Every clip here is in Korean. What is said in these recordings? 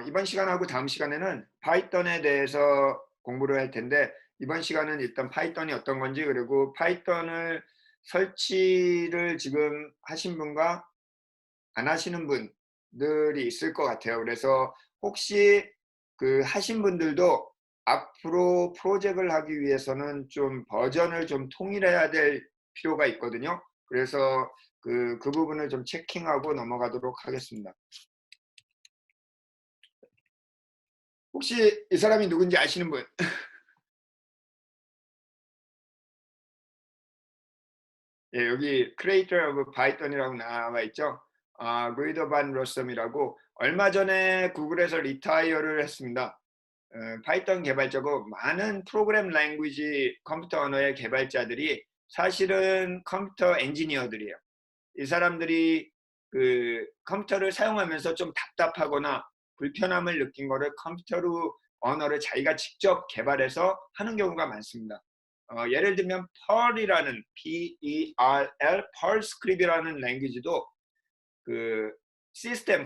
이번 시간하고 다음 시간에는 파이썬에 대해서 공부를 할 텐데, 이번 시간은 일단 파이썬이 어떤 건지, 그리고 파이썬을 설치를 지금 하신 분과 안 하시는 분들이 있을 것 같아요. 그래서 혹시 그 하신 분들도 앞으로 프로젝트를 하기 위해서는 좀 버전을 좀 통일해야 될 필요가 있거든요. 그래서 그 부분을 좀 체킹하고 넘어가도록 하겠습니다. 혹시 이 사람이 누군지 아시는 분? 예, 여기 Creator of Python이라고 나와 있죠. 구이도 반 로썸이라고 얼마 전에 구글에서 리타이어를 했습니다. 파이썬 개발자고, 많은 프로그램 랭귀지 컴퓨터 언어의 개발자들이 사실은 컴퓨터 엔지니어들이에요. 이 사람들이 그 컴퓨터를 사용하면서 좀 답답하거나 불편함을 느낀 거를 컴퓨터로 언어를 자기가 직접 개발해서 하는 경우가 많습니다. 예를 들면 펄이라는 P-E-R-L, 펄 스크립이라는 랭귀지도 그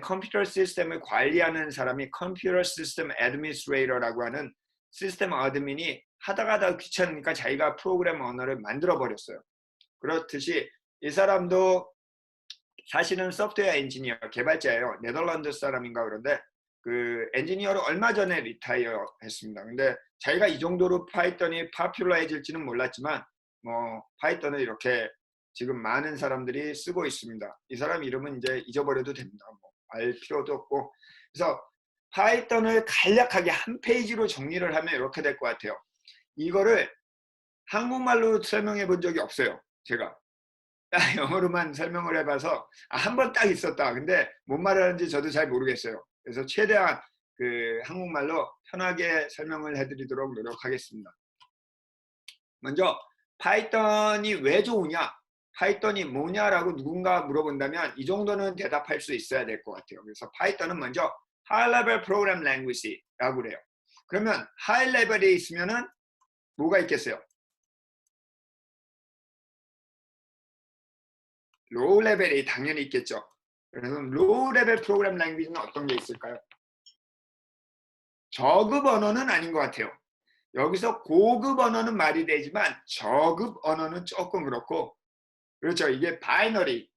컴퓨터 시스템을 관리하는 사람이 컴퓨터 시스템 애드미니스트레이터라고 하는 시스템 어드민이 하다가 귀찮으니까 자기가 프로그램 언어를 만들어 버렸어요. 그렇듯이 이 사람도 사실은 소프트웨어 엔지니어 개발자예요. 네덜란드 사람인가 그런데 그 엔지니어를 얼마 전에 리타이어 했습니다. 근데 자기가 이 정도로 파이썬이 파퓰러해질지는 몰랐지만 파이썬을 이렇게 지금 많은 사람들이 쓰고 있습니다. 이 사람 이름은 이제 잊어버려도 됩니다. 알 필요도 없고. 그래서 파이썬을 간략하게 한 페이지로 정리를 하면 이렇게 될 것 같아요. 이거를 한국말로 설명해 본 적이 없어요, 제가. 영어로만 설명을 해봐서 한 번 딱 있었다. 근데 뭔 말하는지 저도 잘 모르겠어요. 그래서 최대한 그 한국말로 편하게 설명을 해드리도록 노력하겠습니다. 먼저 파이썬이 왜 좋으냐, 파이썬이 뭐냐라고 누군가 물어본다면 이 정도는 대답할 수 있어야 될 것 같아요. 그래서 파이썬은 먼저 High Level Program Language라고 그래요. 그러면 하이 레벨에 있으면은 뭐가 있겠어요? 로우 레벨이 당연히 있겠죠. 그래서 로우 레벨 프로그램 랭귀지는 어떤 게 있을까요? 저급 언어는 아닌 것 같아요. 여기서 고급 언어는 말이 되지만 저급 언어는 조금 그렇고, 그렇죠. 이게 바이너리,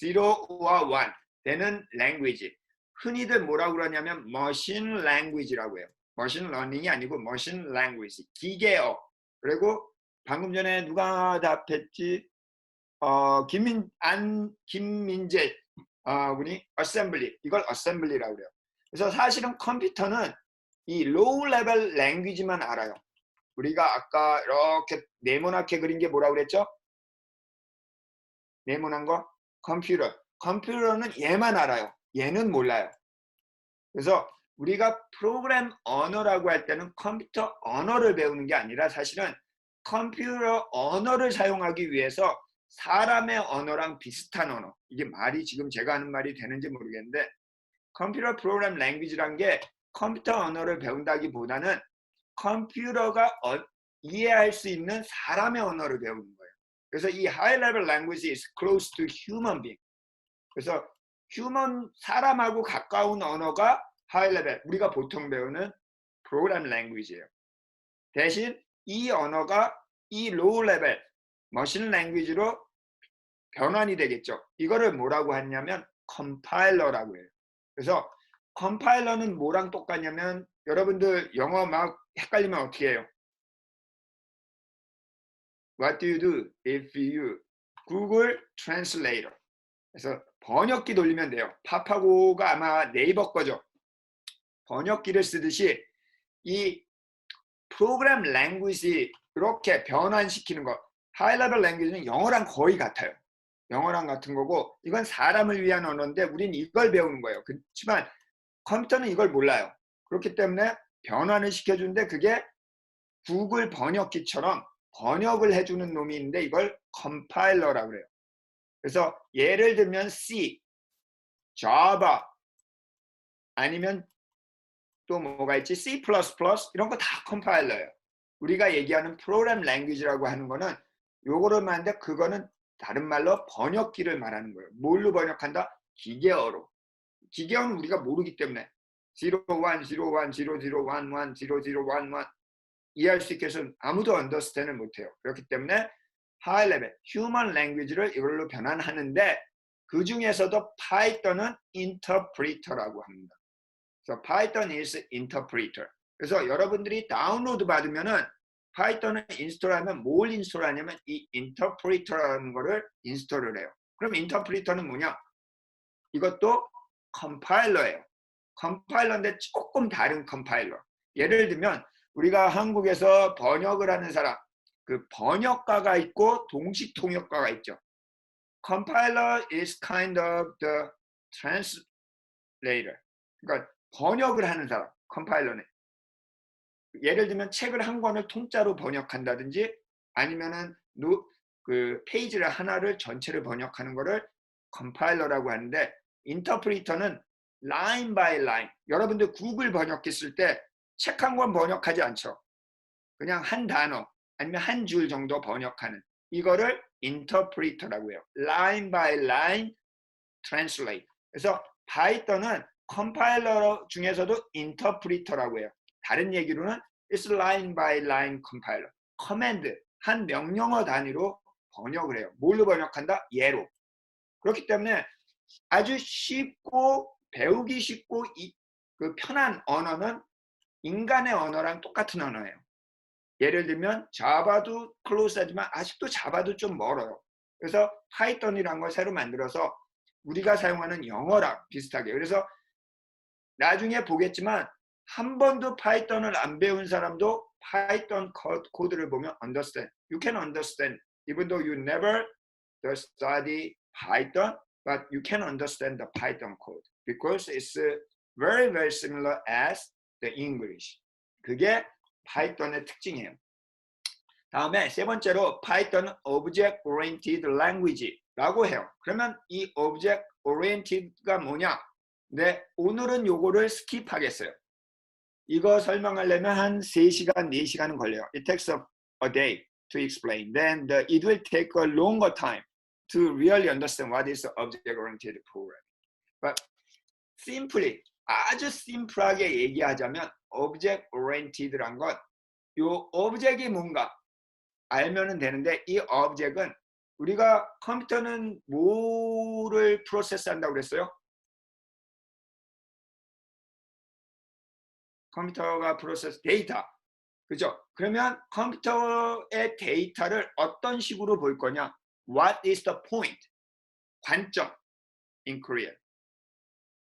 0와 1 되는 랭귀지. 흔히들 뭐라고 그러냐면 머신 랭귀지라고 해요. 머신 러닝이 아니고 머신 랭귀지, 기계어. 그리고 방금 전에 누가 답했지? 김민재 분이 어셈블리, 이걸 어셈블리라고 그래요. 그래서 사실은 컴퓨터는 이 로우 레벨 랭귀지만 알아요. 우리가 아까 이렇게 네모나게 그린 게 뭐라고 그랬죠? 네모난 거? 컴퓨터. 컴퓨터는 얘만 알아요. 얘는 몰라요. 그래서 우리가 프로그램 언어라고 할 때는 컴퓨터 언어를 배우는 게 아니라 사실은 컴퓨터 언어를 사용하기 위해서 사람의 언어랑 비슷한 언어, 이게 말이 지금 제가 하는 말이 되는지 모르겠는데, 컴퓨터 프로그램 랭귀지란 게 컴퓨터 언어를 배운다기보다는 컴퓨터가 이해할 수 있는 사람의 언어를 배우는 거예요. 그래서 이 high level language is close to human being. 그래서 사람하고 가까운 언어가 high level, 우리가 보통 배우는 프로그램 랭귀지예요. 대신 이 언어가 이 low level 머신 랭귀지로 변환이 되겠죠. 이거를 뭐라고 하냐면 컴파일러라고 해요. 그래서 컴파일러는 뭐랑 똑같냐면, 여러분들 영어 막 헷갈리면 어떻게 해요? What do you do if you Google Translator? 그래서 번역기 돌리면 돼요. 파파고가 아마 네이버 거죠. 번역기를 쓰듯이 이 프로그램 랭귀지 이렇게 변환시키는 거, 하이 레벨 랭귀지는 영어랑 거의 같아요. 영어랑 같은 거고, 이건 사람을 위한 언어인데 우린 이걸 배우는 거예요. 그렇지만 컴퓨터는 이걸 몰라요. 그렇기 때문에 변환을 시켜주는데, 그게 구글 번역기처럼 번역을 해주는 놈이 있는데 이걸 컴파일러라고 그래요. 그래서 예를 들면 C, Java, 아니면 또 뭐가 있지? C++ 이런 거 다 컴파일러예요. 우리가 얘기하는 프로그램 랭귀지라고 하는 거는 요거를 말하는데, 그거는 다른 말로 번역기를 말하는 거예요. 뭘로 번역한다? 기계어로. 기계어는 우리가 모르기 때문에. 0, 1, 0, 1, 0, 0, 1, 1, 0, 0, 1, 1 이해할 수 있게 해서 아무도 언더스탠을 못해요. 그렇기 때문에 하이 레벨, 휴먼 랭귀지를 이걸로 변환하는데 그 중에서도 파이썬은 인터프리터라고 합니다. 그래서 Python is interpreter. 그래서 여러분들이 다운로드 받으면은 파이썬을 인스톨하면 뭘 인스톨하냐면 이 인터프리터라는 거를 인스톨을 해요. 그럼 인터프리터는 뭐냐? 이것도 컴파일러예요. 컴파일러인데 조금 다른 컴파일러. 예를 들면 우리가 한국에서 번역을 하는 사람, 그 번역가가 있고 동시 통역가가 있죠. Compiler is kind of the translator. 그러니까 번역을 하는 사람, 컴파일러는. 예를 들면 책을 한 권을 통짜로 번역한다든지 아니면은 그 페이지를 하나를 전체를 번역하는 거를 컴파일러라고 하는데 인터프리터는 라인 바이 라인. 여러분들 구글 번역기 쓸 때 책 한 권 번역하지 않죠. 그냥 한 단어 아니면 한 줄 정도 번역하는 이거를 인터프리터라고 해요. 라인 바이 라인 트랜슬레이트. 그래서 파이썬은 컴파일러 중에서도 인터프리터라고 해요. 다른 얘기로는 it's line by line compiler. 커맨드, 한 명령어 단위로 번역을 해요. 뭘로 번역한다? 예로. 그렇기 때문에 아주 쉽고 배우기 쉽고 그 편한 언어는 인간의 언어랑 똑같은 언어예요. 예를 들면 자바도 클로즈하지만 아직도 자바도 좀 멀어요. 그래서 파이썬이라는 걸 새로 만들어서 우리가 사용하는 영어랑 비슷하게. 그래서 나중에 보겠지만 한 번도 파이썬을 안 배운 사람도 파이썬 코드를 보면 understand. You can understand even though you never study Python, but you can understand the Python code because it's very, very similar as the English. 그게 파이썬의 특징이에요. 다음에 세 번째로 파이썬은 Object Oriented Language라고 해요. 그러면 이 Object Oriented가 뭐냐? 네, 오늘은 요거를 스킵하겠어요. 이거 설명하려면 한 3시간, 4시간은 걸려요. It takes a day to explain. Then it will take a longer time to really understand what is object-oriented programming. But simply, 아주 심플하게 얘기하자면 object-oriented란 건 요 object이 뭔가 알면은 되는데 이 object은 우리가 컴퓨터는 뭐를 프로세스한다고 그랬어요? 컴퓨터가 프로세스 데이터. 그죠? 그러면 컴퓨터의 데이터를 어떤 식으로 볼 거냐? What is the point? 관점 in Korean.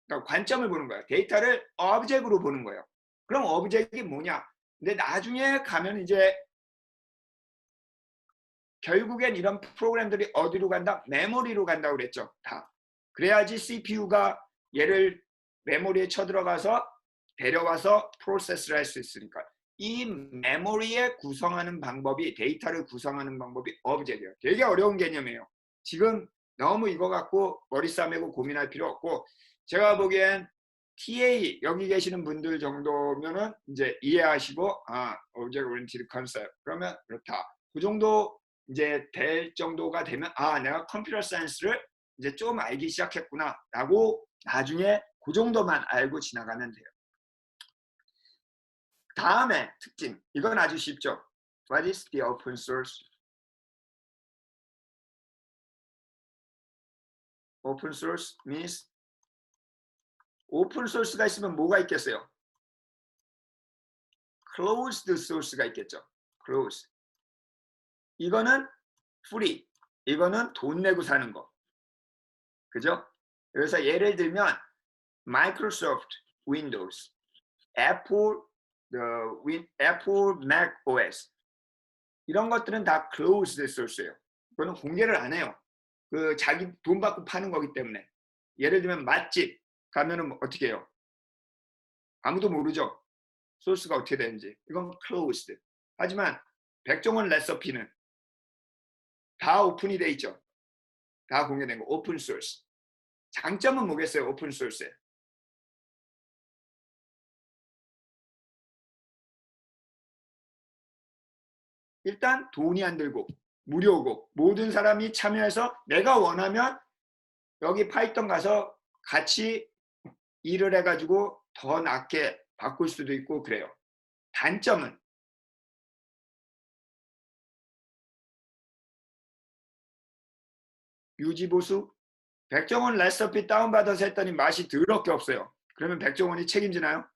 그러니까 관점을 보는 거예요. 데이터를 object으로 보는 거예요. 그럼 object이 뭐냐? 근데 나중에 가면 이제 결국엔 이런 프로그램들이 어디로 간다? 메모리로 간다고 그랬죠. 다. 그래야지 CPU가 얘를 메모리에 쳐들어가서 데려와서 프로세스를 할 수 있으니까. 이 메모리에 구성하는 방법이 데이터를 구성하는 방법이 오브젝트예요. 되게 어려운 개념이에요. 지금 너무 이거 갖고 머리 싸매고 고민할 필요 없고 제가 보기엔 TA 여기 계시는 분들 정도면은 이제 이해하시고 Object Oriented Concept 그러면 그렇다. 그 정도 이제 될 정도가 되면 내가 컴퓨터 사이언스를 이제 좀 알기 시작했구나 라고 나중에 그 정도만 알고 지나가면 돼요. 다음에 특징 이건 아주 쉽죠. What is the open source? Open source means 오픈 소스가 있으면 뭐가 있겠어요? closed source가 있겠죠. closed. 이거는 free. 이거는 돈 내고 사는 거. 그죠? 그래서 예를 들면 Microsoft Windows, Apple Mac OS 이런 것들은 다 closed source예요. 그거는 공개를 안 해요. 그 자기 돈 받고 파는 거기 때문에. 예를 들면 맛집 가면은 어떻게 해요? 아무도 모르죠. 소스가 어떻게 되는지. 이건 closed. 하지만 백종원 레시피는 다 오픈이 돼 있죠. 다 공개된 거. 오픈 소스. 장점은 뭐겠어요? 오픈 소스에. 일단 돈이 안 들고 무료고 모든 사람이 참여해서 내가 원하면 여기 파이썬 가서 같이 일을 해가지고 더 낮게 바꿀 수도 있고 그래요. 단점은 유지보수? 백종원 레시피 다운받아서 했더니 맛이 더럽게 없어요. 그러면 백종원이 책임지나요?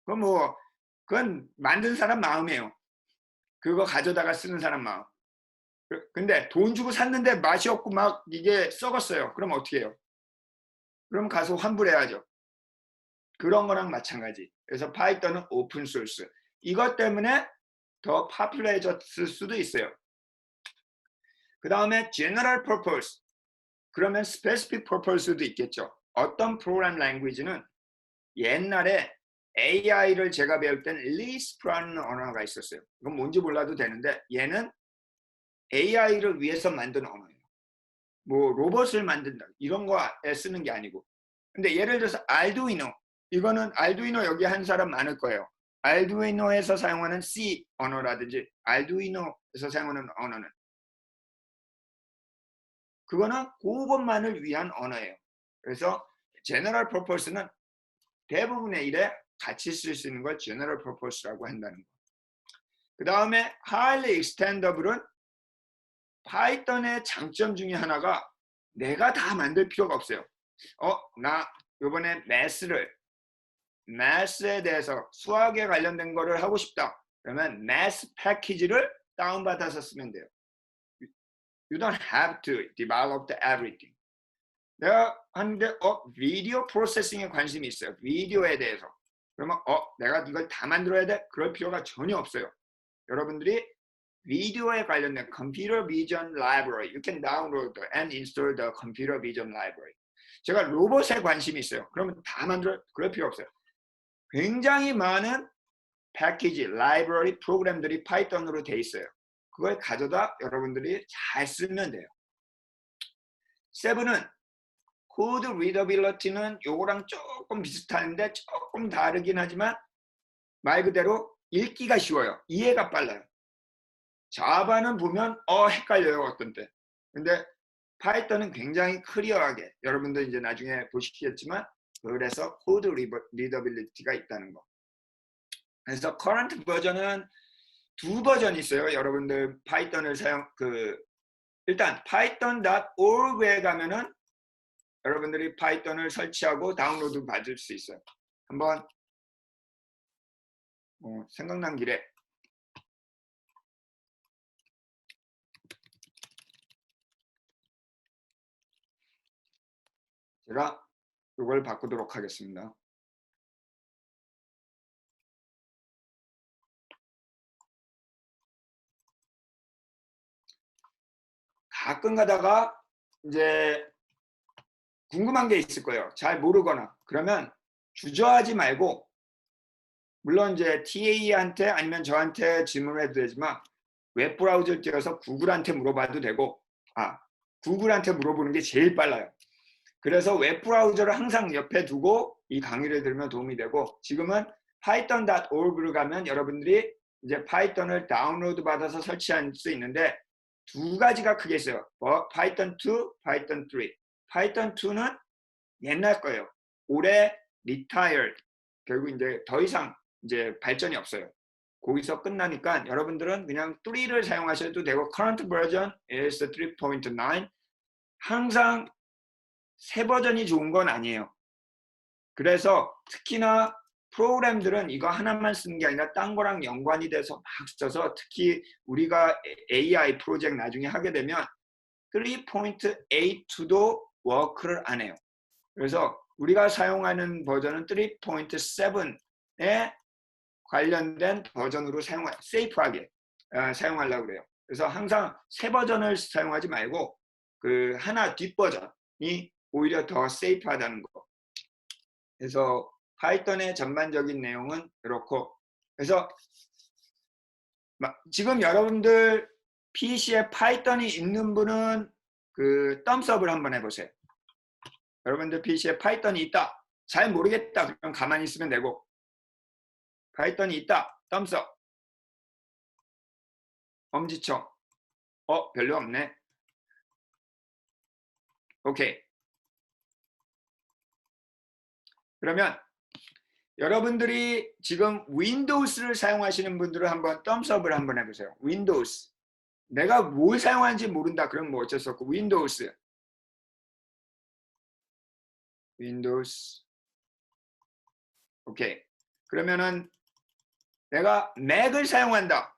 그건 뭐 그건 만든 사람 마음이에요. 그거 가져다가 쓰는 사람 마음. 근데 돈 주고 샀는데 맛이 없고 막 이게 썩었어요. 그럼 어떻게 해요? 그럼 가서 환불해야죠. 그런 거랑 마찬가지. 그래서 파이썬은 오픈 소스. 이것 때문에 더 파퓰러해졌을 수도 있어요. 그 다음에 general purpose. 그러면 specific purpose도 있겠죠. 어떤 프로그램 랭귀지는 옛날에 AI를 제가 배울 땐 Lisp라는 언어가 있었어요. 이건 뭔지 몰라도 되는데 얘는 AI를 위해서 만든 언어예요. 뭐 로봇을 만든다 이런 거에 쓰는 게 아니고. 근데 예를 들어서 알두이노. 이거는 알두이노 여기 한 사람 많을 거예요. 알두이노에서 사용하는 C 언어라든지 알두이노에서 사용하는 언어는 그거는 그것만을 위한 언어예요. 그래서 general purpose는 대부분의 일에 같이 쓸 수 있는 걸 general purpose라고 한다는 거. 그 다음에 highly extendable은 파이썬의 장점 중에 하나가 내가 다 만들 필요가 없어요. 나 이번에 매스에 대해서 수학에 관련된 거를 하고 싶다. 그러면 매스 패키지를 다운받아서 쓰면 돼요. You don't have to develop everything. 내가 하는데 비디오 프로세싱에 관심이 있어요. 비디오에 대해서. 그러면 내가 이걸 다 만들어야 돼? 그럴 필요가 전혀 없어요. 여러분들이 비디오에 관련된 Computer Vision Library, you can download and install the Computer Vision Library. 제가 로봇에 관심이 있어요. 그러면 다 만들어? 그럴 필요 없어요. 굉장히 많은 패키지, 라이브러리, 프로그램들이 파이썬으로 돼 있어요. 그걸 가져다 여러분들이 잘 쓰면 돼요. 7은 코드 리더빌리티는 요거랑 조금 비슷한데 조금 다르긴 하지만 말 그대로 읽기가 쉬워요. 이해가 빨라요. 자바는 보면 헷갈려요 어떤 때. 근데 파이썬은 굉장히 클리어하게 여러분들 이제 나중에 보시겠지만 그래서 코드 리더빌리티가 있다는 거. 그래서 커런트 버전은 두 버전이 있어요. 여러분들 파이썬을 일단 python.org에 가면은 여러분들이 파이썬을 설치하고 다운로드 받을 수 있어요. 한번 생각난 길에 제가 이걸 바꾸도록 하겠습니다. 가끔 가다가 이제 궁금한 게 있을 거예요. 잘 모르거나. 그러면 주저하지 말고 물론 이제 TA한테 아니면 저한테 질문을 해도 되지만 웹브라우저를 띄워서 구글한테 물어봐도 되고 구글한테 물어보는 게 제일 빨라요. 그래서 웹브라우저를 항상 옆에 두고 이 강의를 들으면 도움이 되고 지금은 python.org로 가면 여러분들이 이제 파이썬을 다운로드 받아서 설치할 수 있는데 두 가지가 크게 있어요. 파이썬 2, 파이썬 3. 파이썬 2는 옛날 거예요. 올해 retired. 결국 이제 더 이상 이제 발전이 없어요. 거기서 끝나니까 여러분들은 그냥 3를 사용하셔도 되고 current version is 3.9. 항상 새 버전이 좋은 건 아니에요. 그래서 특히나 프로그램들은 이거 하나만 쓰는 게 아니라 딴 거랑 연관이 돼서 막 써서 특히 우리가 AI 프로젝트 나중에 하게 되면 3.82도 워크를 안 해요. 그래서 우리가 사용하는 버전은 3.7에 관련된 버전으로 세이프하게 사용하려고 그래요. 그래서 항상 새 버전을 사용하지 말고 그 하나 뒷버전이 오히려 더 세이프하다는 거. 그래서 파이썬의 전반적인 내용은 이렇고 그래서 지금 여러분들 PC에 파이썬이 있는 분은 그 덤스업을 한번 해보세요. 여러분들 PC에 파이썬이 있다. 잘 모르겠다. 그럼 가만히 있으면 되고 파이썬이 있다. 덤스업. 엄지척. 별로 없네. 오케이. 그러면 여러분들이 지금 윈도우스를 사용하시는 분들은 한번 덤스업을 한번 해보세요. 윈도우스. 내가 뭘 사용하는지 모른다. 그럼 뭐 어쩔 수 없고 윈도우스. 윈도우스. 오케이. 그러면은 내가 맥을 사용한다.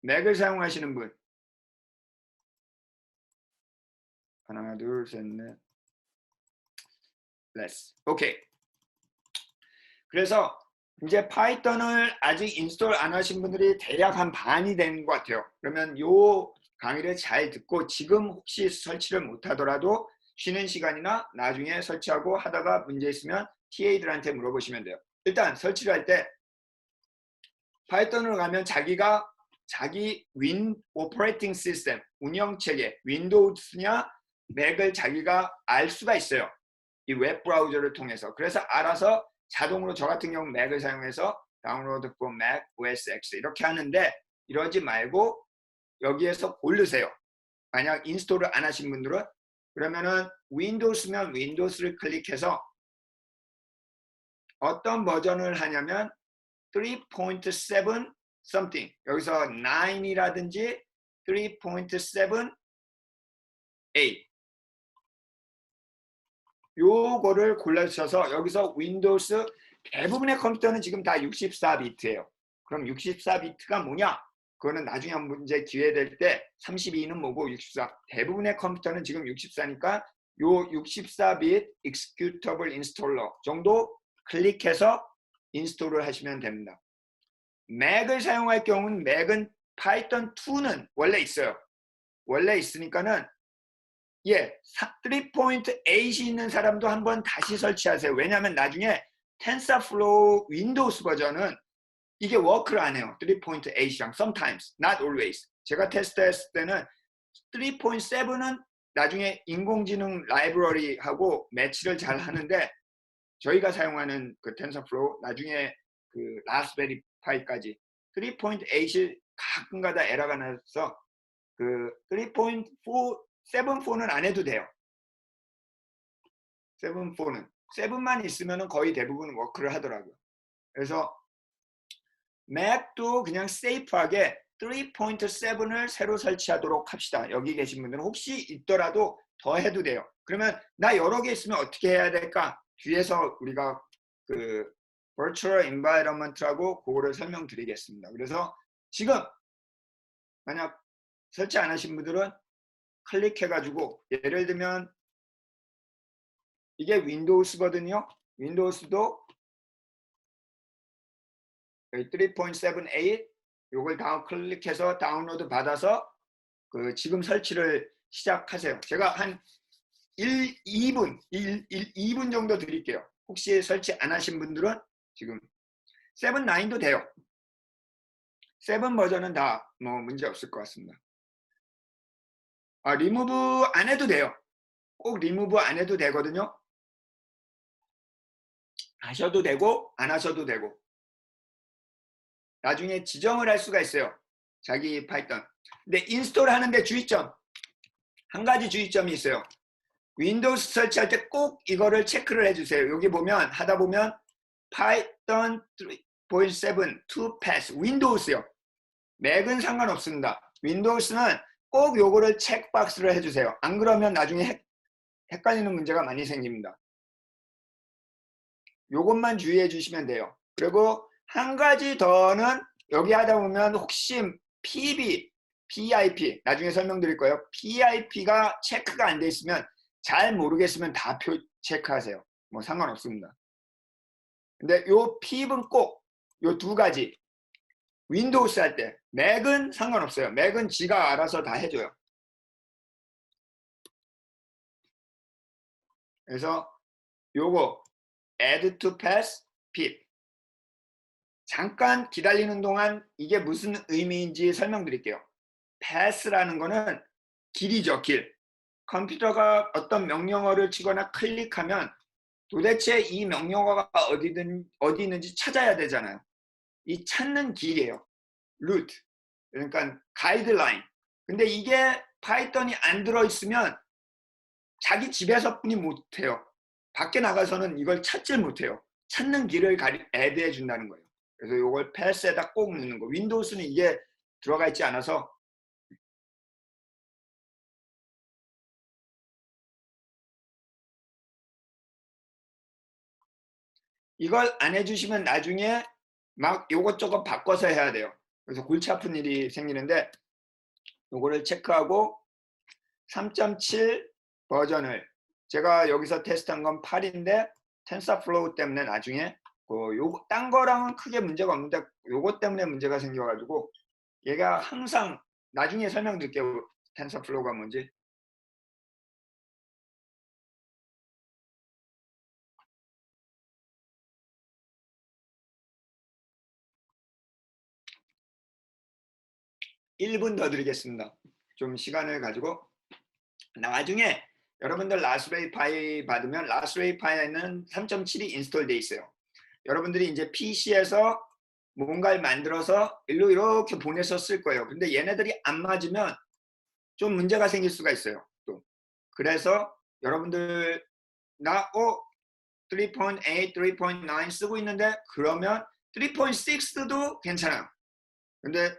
맥을 사용하시는 분. 하나, 둘, 셋, 넷. 레스. 오케이. 그래서 이제 파이썬을 아직 인스톨 안 하신 분들이 대략 한 반이 된 것 같아요. 그러면 요 강의를 잘 듣고 지금 혹시 설치를 못 하더라도 쉬는 시간이나 나중에 설치하고 하다가 문제 있으면 TA들한테 물어보시면 돼요. 일단 설치를 할 때 파이썬으로 가면 자기가 자기 오퍼레이팅 시스템, 운영체계, 윈도우스냐 맥을 자기가 알 수가 있어요. 이 웹 브라우저를 통해서. 그래서 알아서 자동으로 저 같은 경우 맥을 사용해서 다운로드 for Mac OS X 이렇게 하는데 이러지 말고 여기에서 고르세요. 만약 인스톨을 안 하신 분들은 그러면은 윈도우스면 윈도우스를 클릭해서 어떤 버전을 하냐면 3.7 something 여기서 9이라든지 3.7 8 요거를 골라주셔서 여기서 윈도우스 대부분의 컴퓨터는 지금 다 64비트예요. 그럼 64비트가 뭐냐? 그거는 나중에 한 문제 기회 될 때 32는 뭐고 64. 대부분의 컴퓨터는 지금 64니까 요 64비트 executable installer 정도 클릭해서 인스톨을 하시면 됩니다. 맥을 사용할 경우는 맥은 파이썬 2는 원래 있어요. 원래 있으니까는 3.8이 있는 사람도 한번 다시 설치하세요. 왜냐하면 나중에 TensorFlow 윈도우스 버전은 이게 워크를 안 해요. 3.8이랑 sometimes, not always. 제가 테스트했을 때는 3.7은 나중에 인공지능 라이브러리하고 매치를 잘 하는데 저희가 사용하는 그 TensorFlow 나중에 그 라스베리 파이까지 3.8이 가끔가다 에러가 나서 그 3.4는 안 해도 돼요. 7.4는 7만 있으면 거의 대부분 워크를 하더라고요. 그래서 맥도 그냥 세이프하게 3.7을 새로 설치하도록 합시다. 여기 계신 분들은 혹시 있더라도 더 해도 돼요. 그러면 나 여러 개 있으면 어떻게 해야 될까? 뒤에서 우리가 그 Virtual Environment라고 그거를 설명드리겠습니다. 그래서 지금 만약 설치 안 하신 분들은 클릭해가지고 예를 들면 이게 윈도우스거든요. 윈도우스도 3.78 요걸 클릭해서 다운로드 받아서 그 지금 설치를 시작하세요. 제가 한 2분 정도 드릴게요. 혹시 설치 안 하신 분들은 지금 7.9도 돼요. 7 버전은 다 뭐 문제 없을 것 같습니다. 리무브 안 해도 돼요. 꼭 리무브 안 해도 되거든요. 하셔도 되고 안 하셔도 되고 나중에 지정을 할 수가 있어요. 자기 파이썬. 근데 인스톨 하는데 주의점. 한 가지 주의점이 있어요. 윈도우스 설치할 때 꼭 이거를 체크를 해주세요. 여기 보면 하다 보면 파이썬 3.7 to pass 윈도우스요. 맥은 상관없습니다. 윈도우스는 꼭 요거를 체크박스를 해주세요. 안 그러면 나중에 헷갈리는 문제가 많이 생깁니다. 요것만 주의해 주시면 돼요. 그리고 한 가지 더는 여기 하다 보면 혹시 PIP 나중에 설명드릴 거예요. PIP가 체크가 안 돼 있으면 잘 모르겠으면 다 체크하세요. 뭐 상관없습니다. 근데 요 PIP은 꼭 요 두 가지 윈도우스 할 때 맥은 상관없어요. 맥은 지가 알아서 다 해줘요. 그래서 요거 add to pass PIP 잠깐 기다리는 동안 이게 무슨 의미인지 설명드릴게요. pass라는 거는 길이죠, 길. 컴퓨터가 어떤 명령어를 치거나 클릭하면 도대체 이 명령어가 어디 있는지 찾아야 되잖아요. 이 찾는 길이에요. 루트. 그러니까 가이드라인. 근데 이게 파이썬이 안 들어있으면 자기 집에서뿐이 못해요. 밖에 나가서는 이걸 찾질 못해요. 찾는 길을 애드해 준다는 거예요. 그래서 이걸 패스에다 꼭 넣는 거. 윈도우스는 이게 들어가 있지 않아서 이걸 안 해주시면 나중에 막 요것저것 바꿔서 해야 돼요. 그래서 골치 아픈 일이 생기는데 요거를 체크하고 3.7 버전을 제가 여기서 테스트한 건 8인데 텐서플로우 때문에 나중에 요거 딴 거랑은 크게 문제가 없는데 요것 때문에 문제가 생겨가지고 얘가 항상 나중에 설명드릴게요. 텐서플로우가 뭔지. (1분) 더 드리겠습니다. 좀 시간을 가지고 나중에 여러분들 라스베리 파이 받으면 라스베리 파이에는 3.7이 인스톨돼 있어요. 여러분들이 이제 PC에서 뭔가를 만들어서 일로 이렇게 보내서 쓸 거예요. 근데 얘네들이 안 맞으면 좀 문제가 생길 수가 있어요. 또 그래서 여러분들 나 3.8, 3.9 쓰고 있는데 그러면 3.6도 괜찮아요. 근데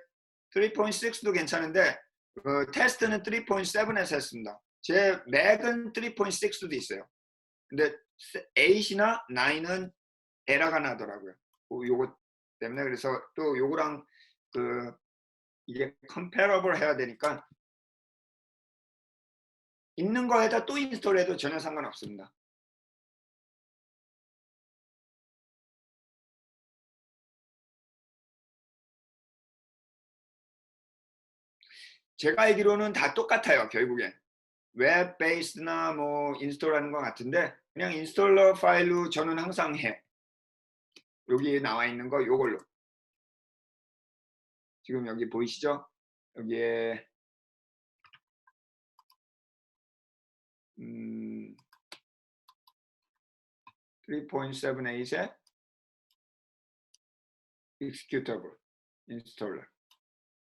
3.6도 괜찮은데 테스트는 3.7에서 했습니다. 제 맥은 3.6도 있어요. 근데 8이나 9은 에러가 나더라고요. 요거 때문에 그래서 또 요거랑 이게 컴패러블 해야 되니까 있는 거에다 또 인스톨해도 전혀 상관없습니다. 제가 알기로는 다 똑같아요. 결국엔 웹 베이스나 뭐 인스톨하는 것 같은데 그냥 인스톨러 파일로 저는 항상 해. 여기 나와 있는 거 요걸로 지금 여기 보이시죠? 여기에 3.78에 executable installer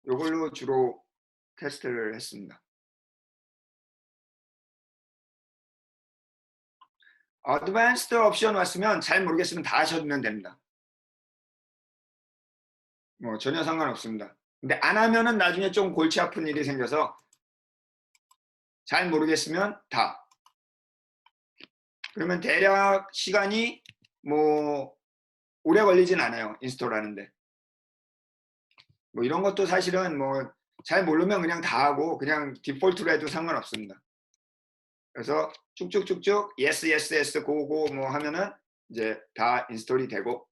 요걸로 주로 테스트를 했습니다. 어드밴스드 옵션 왔으면 잘 모르겠으면 다 하셔도 됩니다. 뭐 전혀 상관없습니다. 근데 안 하면은 나중에 좀 골치 아픈 일이 생겨서 잘 모르겠으면 다. 그러면 대략 시간이 뭐 오래 걸리진 않아요. 인스톨하는데. 뭐 이런 것도 사실은 뭐 잘 모르면 그냥 다 하고 그냥 디폴트로 해도 상관없습니다. 그래서 쭉쭉쭉쭉 yes yes yes 고고 뭐 하면은 이제 다 인스톨이 되고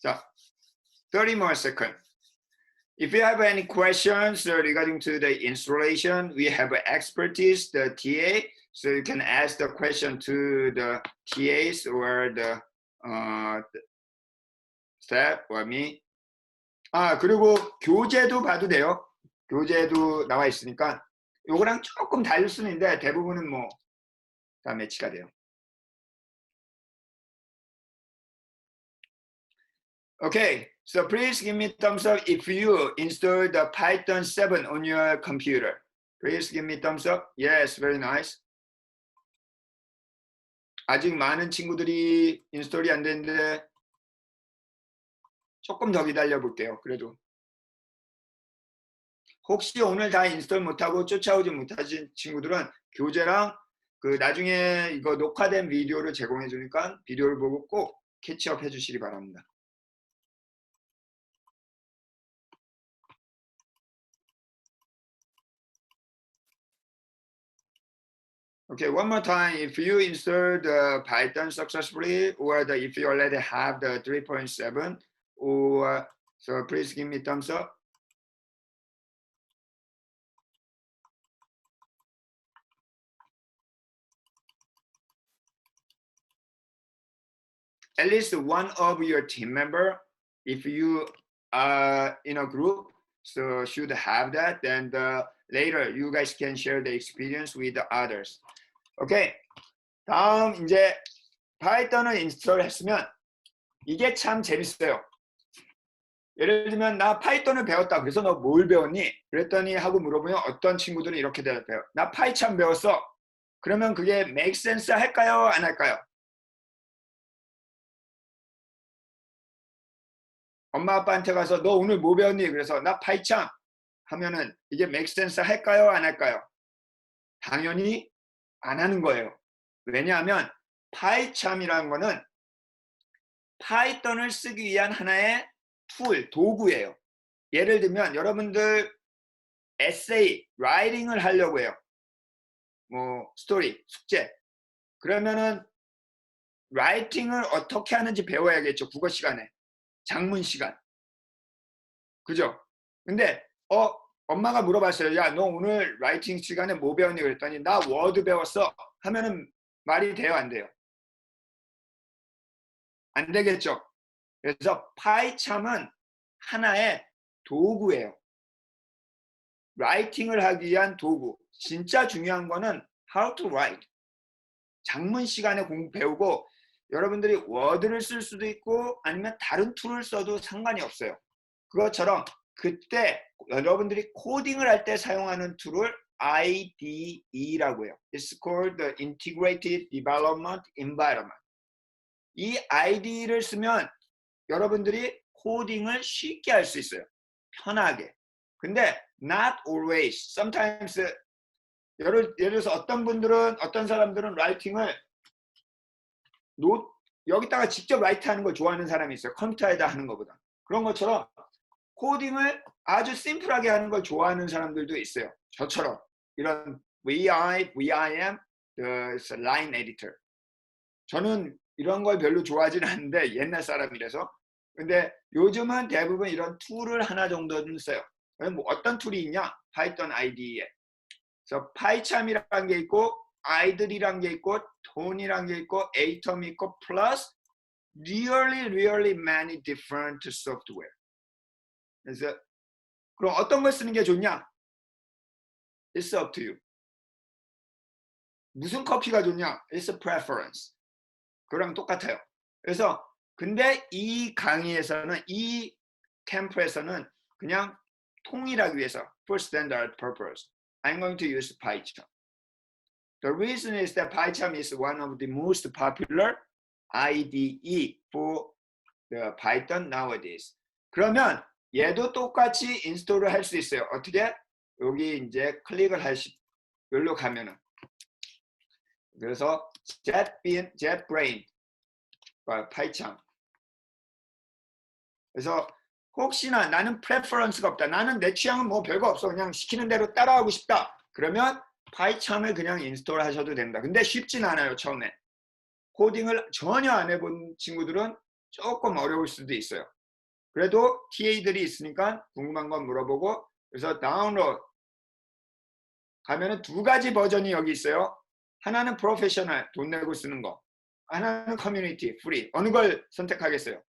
자 30 more seconds. If you have any questions regarding to the installation, we have expertise, the TA, so you can ask the question to the TAs or the staff or me. 그리고 교재도 봐도 돼요. 교재도 나와 있으니까 요거랑 조금 다를 수는 있는데 대부분은 뭐 다 매치가 돼요. Okay, so please give me thumbs up if you install the Python 7 on your computer. Please give me thumbs up. Yes, very nice. 아직 많은 친구들이 인스톨이 안 됐는데 조금 더 기다려 볼게요. 그래도 혹시 오늘 다 인스톨 못하고 쫓아오지 못하신 친구들은 교재랑 나중에 이거 녹화된 비디오를 제공해 주니까 비디오를 보고 꼭 캐치업 해 주시기 바랍니다. Okay, one more time. If you insert the Python successfully, or if you already have the 3.7, or so please give me thumbs up. At least one of your team member, if you are in a group, so should have that. Then later you guys can share the experience with the others. 오케이. 다음 이제 파이썬을 인스톨 했으면 이게 참 재밌어요. 예를 들면 나 파이썬을 배웠다. 그래서 너 뭘 배웠니? 그랬더니 하고 물어보면 어떤 친구들은 이렇게 대답해요. 나 파이썬 배웠어. 그러면 그게 make sense 할까요? 안 할까요? 엄마 아빠한테 가서 너 오늘 뭐 배웠니? 그래서 나 파이참 하면은 이게 make sense 할까요? 안 할까요? 당연히 안 하는 거예요. 왜냐하면 파이참이라는 거는 파이썬을 쓰기 위한 하나의 툴, 도구예요. 예를 들면 여러분들 에세이, 라이팅을 하려고 해요. 뭐 스토리, 숙제. 그러면은 라이팅을 어떻게 하는지 배워야겠죠. 국어 시간에. 작문 시간. 그죠? 근데 엄마가 물어봤어요. 야, 너 오늘 라이팅 시간에 뭐 배웠니? 그랬더니 나 워드 배웠어. 하면은 말이 돼요, 안 돼요? 안 되겠죠. 그래서 파이참은 하나의 도구예요. 라이팅을 하기 위한 도구. 진짜 중요한 거는 how to write. 작문 시간에 배우고 여러분들이 워드를 쓸 수도 있고 아니면 다른 툴을 써도 상관이 없어요. 그것처럼 그때 여러분들이 코딩을 할 때 사용하는 툴을 IDE라고 해요. It's called the Integrated Development Environment. 이 IDE를 쓰면 여러분들이 코딩을 쉽게 할 수 있어요. 편하게. 근데 not always. Sometimes 예를 들어서 어떤 사람들은 라이팅을 여기다가 직접 라이트하는 걸 좋아하는 사람이 있어요. 컴퓨터에다 하는 것보다. 그런 것처럼 코딩을 아주 심플하게 하는 걸 좋아하는 사람들도 있어요. 저처럼 이런 VIM, line editor. 저는 이런 걸 별로 좋아하지는 않는데 옛날 사람이라서. 근데 요즘은 대부분 이런 툴을 하나 정도는 써요. 뭐 어떤 툴이 있냐? 파이썬 IDE에. 그래서 파이참이라는 게 있고 아이들이란 게 있고 톤이란 게 있고 에이텀이 있고 플러스 really many different software. 그래서 그럼 어떤 걸 쓰는 게 좋냐? It's up to you. 무슨 커피가 좋냐? It's a preference. 그랑 똑같아요. 그래서 근데 이 강의에서는 이 캠프에서는 그냥 통일하기 위해서 for standard purpose, I'm going to use PyCharm. The reason is that PyCharm is one of the most popular IDE for the Python nowadays. 그러면 얘도 똑같이 인스톨을 할 수 있어요. 어떻게? 여기 이제 클릭을 여기로 가면은 그래서 JetBrains PyCharm. 그래서 혹시나 나는 프레퍼런스가 없다. 나는 내 취향은 뭐 별거 없어. 그냥 시키는 대로 따라하고 싶다. 그러면 파이참을 그냥 인스톨 하셔도 됩니다. 근데 쉽진 않아요. 처음에. 코딩을 전혀 안 해본 친구들은 조금 어려울 수도 있어요. 그래도 TA들이 있으니까 궁금한 건 물어보고 그래서 다운로드 가면은 두 가지 버전이 여기 있어요. 하나는 프로페셔널, 돈 내고 쓰는 거. 하나는 커뮤니티, 프리. 어느 걸 선택하겠어요?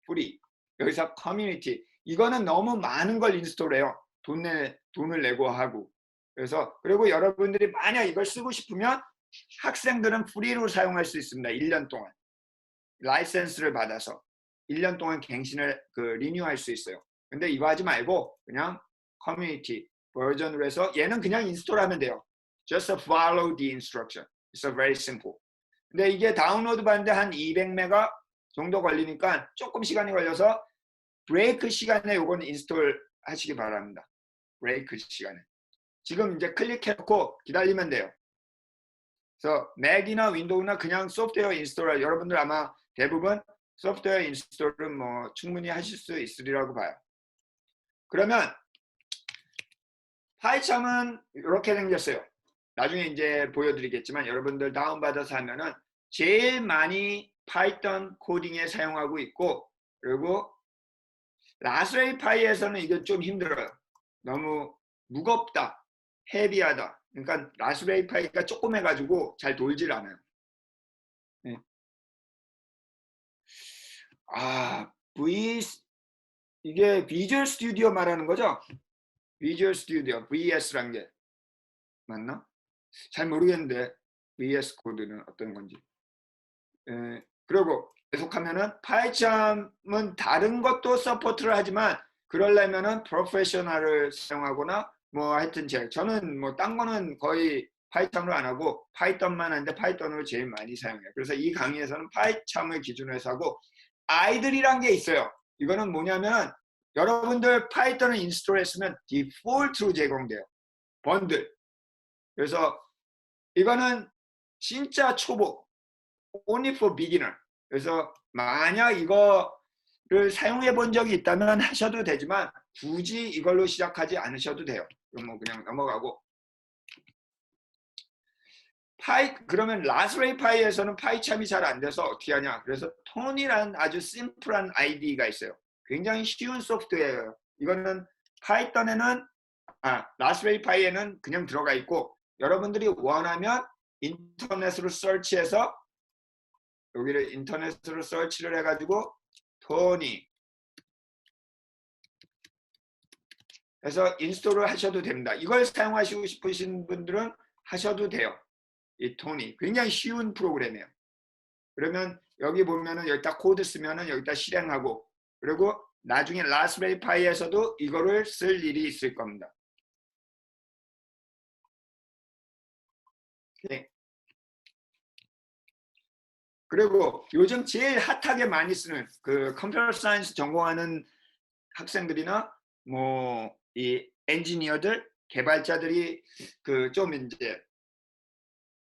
프리. 여기서 커뮤니티. 이거는 너무 많은 걸 인스톨해요. 돈을 내고 하고. 그래서 그리고 여러분들이 만약 이걸 쓰고 싶으면 학생들은 프리로 사용할 수 있습니다. 1년 동안. 라이센스를 받아서 1년 동안 갱신을 리뉴할 수 있어요. 근데 이거 하지 말고 그냥 커뮤니티 버전으로 해서 얘는 그냥 인스톨하면 돼요. Just follow the instruction. It's very simple. 근데 이게 다운로드 받는데 한 200메가 정도 걸리니까 조금 시간이 걸려서 브레이크 시간에 요건 인스톨 하시기 바랍니다. 브레이크 시간에. 지금 이제 클릭해놓고 기다리면 돼요. 그래서 맥이나 윈도우나 그냥 소프트웨어 인스톨 여러분들 아마 대부분 소프트웨어 인스톨은 뭐 충분히 하실 수 있으리라고 봐요. 그러면 파이참은 이렇게 생겼어요. 나중에 이제 보여드리겠지만 여러분들 다운받아서 하면은 제일 많이 파이썬 코딩에 사용하고 있고 그리고 라스베리 파이에서는 이게 좀 힘들어요. 너무 무겁다, 헤비하다. 그러니까 라스베리 파이가 조그매가지고 잘 돌질 않아요. 네. 이게 비주얼 스튜디오 말하는 거죠? 비주얼 스튜디오, VS란 게 맞나? 잘 모르겠는데 VS 코드는 어떤 건지. 그리고 계속하면은 파이참은 다른 것도 서포트를 하지만 그러려면은 프로페셔널을 사용하거나 뭐 하여튼 저는 뭐 딴 거는 거의 파이참으로 안 하고 파이썬만 하는데 파이썬으로 제일 많이 사용해요. 그래서 이 강의에서는 파이참을 기준으로 해서 하고 아이들이란 게 있어요. 이거는 뭐냐면 여러분들 파이썬을 인스톨했으면 디폴트로 제공돼요. 번들. 그래서 이거는 진짜 초보. only for beginner. 그래서 만약 이거를 사용해 본 적이 있다면 하셔도 되지만 굳이 이걸로 시작하지 않으셔도 돼요. 그럼 뭐 그냥 넘어가고. 그러면 라스베리 파이에서는 파이참이 잘 안 돼서 어떻게 하냐. 그래서 톤이라는 아주 심플한 아이디가 있어요. 굉장히 쉬운 소프트웨어예요. 이거는 파이썬에는 라스베리 파이에는 그냥 들어가 있고 여러분들이 원하면 인터넷으로 서치해서 여기를 인터넷으로 서치를 해가지고 토니 해서 인스톨을 하셔도 됩니다. 이걸 사용하시고 싶으신 분들은 하셔도 돼요. 이 토니 굉장히 쉬운 프로그램이에요. 그러면 여기 보면은 여기다 코드 쓰면은 여기다 실행하고 그리고 나중에 라스베리 파이에서도 이거를 쓸 일이 있을 겁니다. 네. 그리고 요즘 제일 핫하게 많이 쓰는 그 컴퓨터 사이언스 전공하는 학생들이나 뭐 이 엔지니어들 개발자들이 그 좀 이제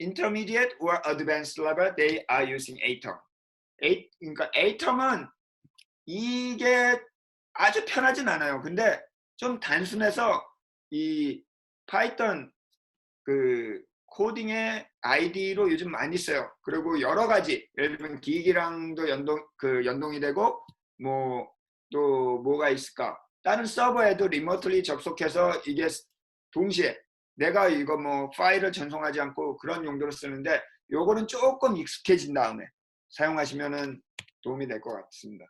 intermediate or advanced level they are using Atom. 그러니까 Atom은 이게 아주 편하진 않아요. 근데 좀 단순해서 이 파이썬 그 코딩의 아이디로 요즘 많이 써요. 그리고 여러 가지 예를 들면 기기랑도 연동이 되고 뭐 또 뭐가 있을까? 다른 서버에도 리모틀리 접속해서 이게 동시에 내가 이거 뭐 파일을 전송하지 않고 그런 용도로 쓰는데 요거는 조금 익숙해진 다음에 사용하시면은 도움이 될 것 같습니다.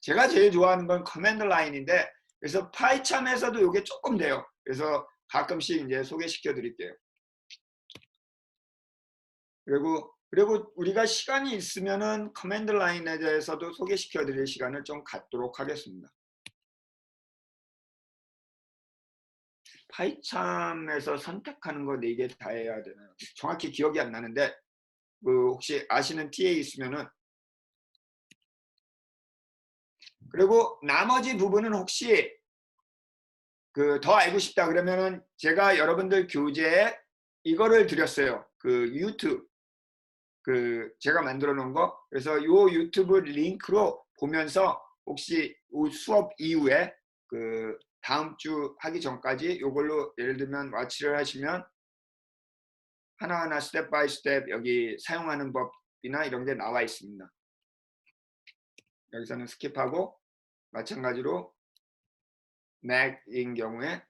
제가 제일 좋아하는 건 커맨드 라인인데 그래서 파이참에서도 이게 조금 돼요. 그래서 가끔씩 이제 소개시켜 드릴게요. 그리고 우리가 시간이 있으면은 커맨드 라인에 대해서도 소개시켜 드릴 시간을 좀 갖도록 하겠습니다. 파이참에서 선택하는 거 4개 다 해야 되나요? 정확히 기억이 안 나는데 그 혹시 아시는 TA 있으면은 그리고 나머지 부분은 혹시 그 더 알고 싶다 그러면은 제가 여러분들 교재에 이거를 드렸어요. 그 유튜브 그 제가 만들어 놓은 거. 그래서 요 유튜브 링크로 보면서 혹시 수업 이후에 그 다음 주 하기 전까지 요걸로 예를 들면 와치를 하시면 하나하나 스텝 바이 스텝 여기 사용하는 법이나 이런 게 나와 있습니다. 여기서는 스킵하고 마찬가지로 맥인 경우에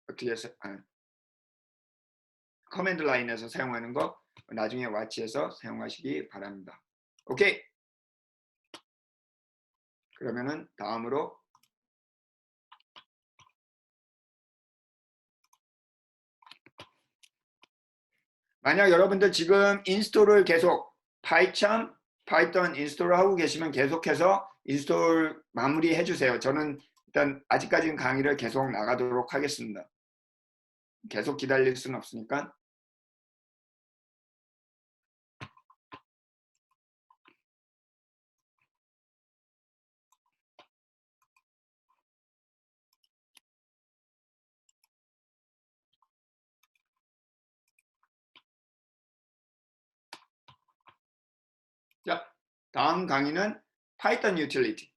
어떻게 해서 커맨드 라인에서 사용하는 거 나중에 와치에서 사용하시기 바랍니다. 오케이. 그러면은 다음으로 만약 여러분들 지금 인스톨을 계속 파이썬 인스톨을 하고 계시면 계속해서 인스톨 마무리해 주세요. 저는 일단 아직까지는 강의를 계속 나가도록 하겠습니다. 계속 기다릴 수는 없으니까. 자, 다음 강의는 파이썬 유틸리티.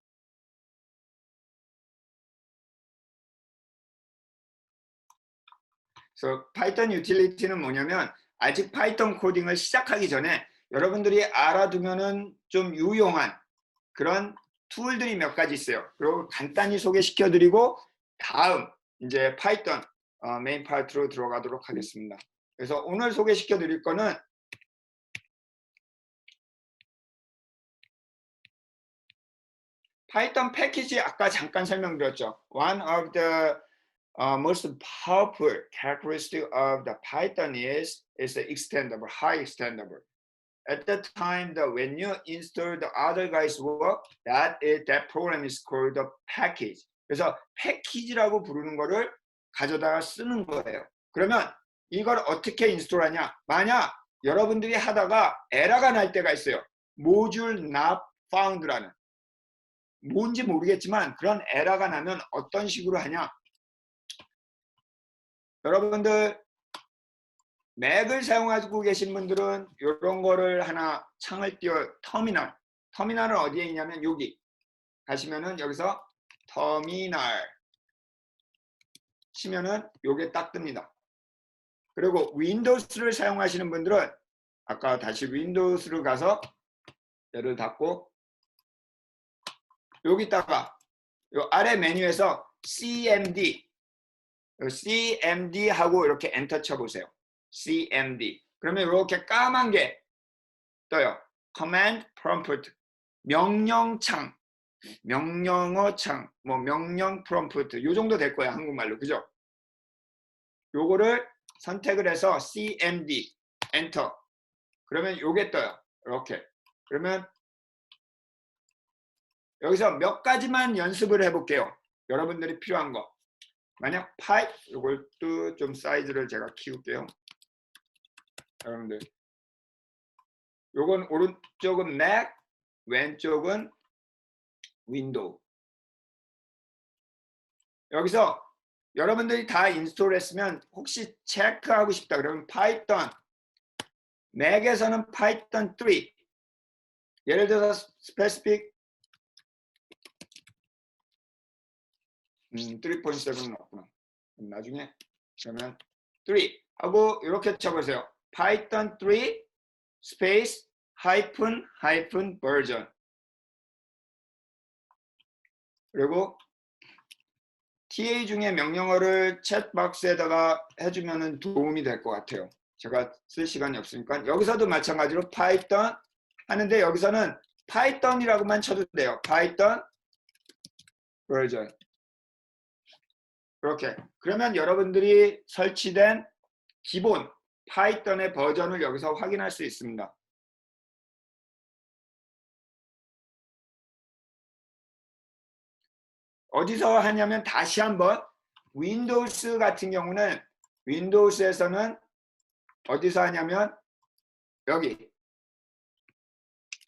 그래서 파이썬 유틸리티는 뭐냐면 아직 파이썬 코딩을 시작하기 전에 여러분들이 알아두면은 좀 유용한 그런 툴들이 몇 가지 있어요. 그리고 간단히 소개시켜 드리고 다음 이제 파이썬 메인 파트로 들어가도록 하겠습니다. 그래서 오늘 소개시켜 드릴 거는 파이썬 패키지 아까 잠깐 설명드렸죠. One of the most powerful characteristic of the Python is extendable, high extendable. At the time that when you install the other guy's work, that program is called the package. 그래서 패키지라고 부르는 거를 가져다가 쓰는 거예요. 그러면 이걸 어떻게 인스톨하냐? 만약 여러분들이 하다가 에러가 날 때가 있어요. Module not found라는, 뭔지 모르겠지만 그런 에러가 나면 어떤 식으로 하냐? 여러분들 맥을 사용하고 계신 분들은 이런 거를 하나 창을 띄워, 터미널은 어디에 있냐면 여기 가시면은 여기서 터미널 치면은 요게 딱 뜹니다. 그리고 윈도우스를 사용하시는 분들은 아까 다시 윈도우스로 가서 얘를 닫고 여기다가 요 아래 메뉴에서 CMD 하고 이렇게 엔터 쳐보세요. CMD. 그러면 이렇게 까만 게 떠요. Command Prompt. 명령창. 명령어 창. 뭐 명령 프롬프트. 요 정도 될 거예요. 한국말로. 그죠? 요거를 선택을 해서 CMD. 엔터. 그러면 요게 떠요. 이렇게. 그러면 여기서 몇 가지만 연습을 해볼게요. 여러분들이 필요한 거. 만약 파이프, 이것도 좀 사이즈를 제가 키울게요. 여러분들. 요건 오른쪽은 맥, 왼쪽은 윈도우. 여기서 여러분들이 다 인스톨했으면 혹시 체크하고 싶다 그러면 파이썬, 맥에서는 파이썬 3. 예를 들어서 스페시픽 3.7은 없구나. 나중에 그러면 3 하고 이렇게 쳐보세요. 파이썬 3 스페이스 하이픈 버전. 그리고 TA 중에 명령어를 챗박스에다가 해주면 도움이 될 것 같아요. 제가 쓸 시간이 없으니까. 여기서도 마찬가지로 파이썬 하는데 여기서는 파이썬이라고만 쳐도 돼요. 파이썬 버전. 그렇게. 그러면 여러분들이 설치된 기본 파이썬의 버전을 여기서 확인할 수 있습니다. 어디서 하냐면 다시 한번 윈도우스 같은 경우는 윈도우스에서는 어디서 하냐면 여기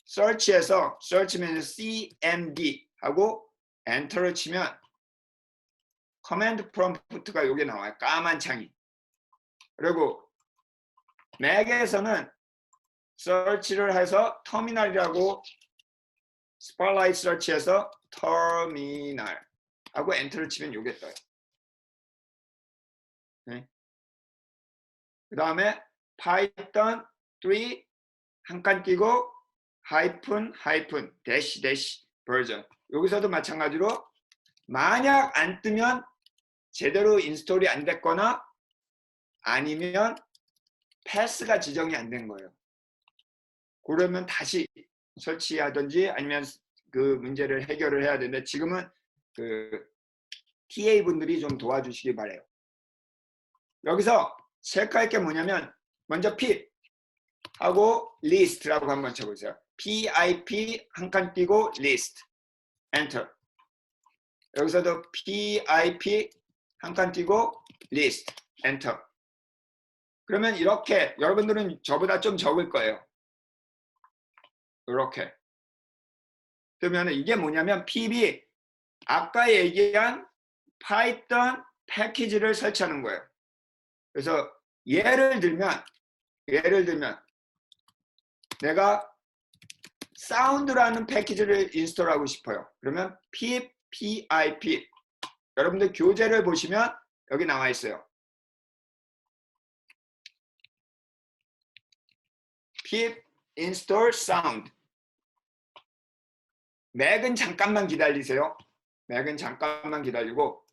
서치에서 서치 메뉴 CMD 하고 엔터를 치면 커맨드 프롬프트가 여기 나와요. 까만 창이. 그리고 맥에서는 서치를 해서 터미널이라고 스팟라이트 서치에서 터미널 하고 엔터를 치면 요게 떠요. 네. 그 다음에 파이썬 3 한 칸 띄고 하이픈 대시 버전. 여기서도 마찬가지로 만약 안 뜨면 제대로 인스톨이 안 됐거나 아니면 패스가 지정이 안 된 거예요. 그러면 다시 설치하든지 아니면 그 문제를 해결을 해야 되는데 지금은 그 TA 분들이 좀 도와주시기 바래요. 여기서 체크할 게 뭐냐면 먼저 pip 하고 list라고 한번 쳐보세요. pip 한 칸 띄고 list 엔터. 여기서도 pip 한 칸 띄고 list 엔터. 그러면 이렇게 여러분들은 저보다 좀 적을 거예요. 이렇게 그러면 이게 뭐냐면 pip이 아까 얘기한 파이썬 패키지를 설치하는 거예요. 그래서 예를 들면 내가 사운드라는 패키지를 인스톨하고 싶어요. 그러면 pip 여러분들 교재를 보시면 여기 나와 있어요. pip install sound. 맥은 잠깐만 기다리세요. 맥은 잠깐만 기다리고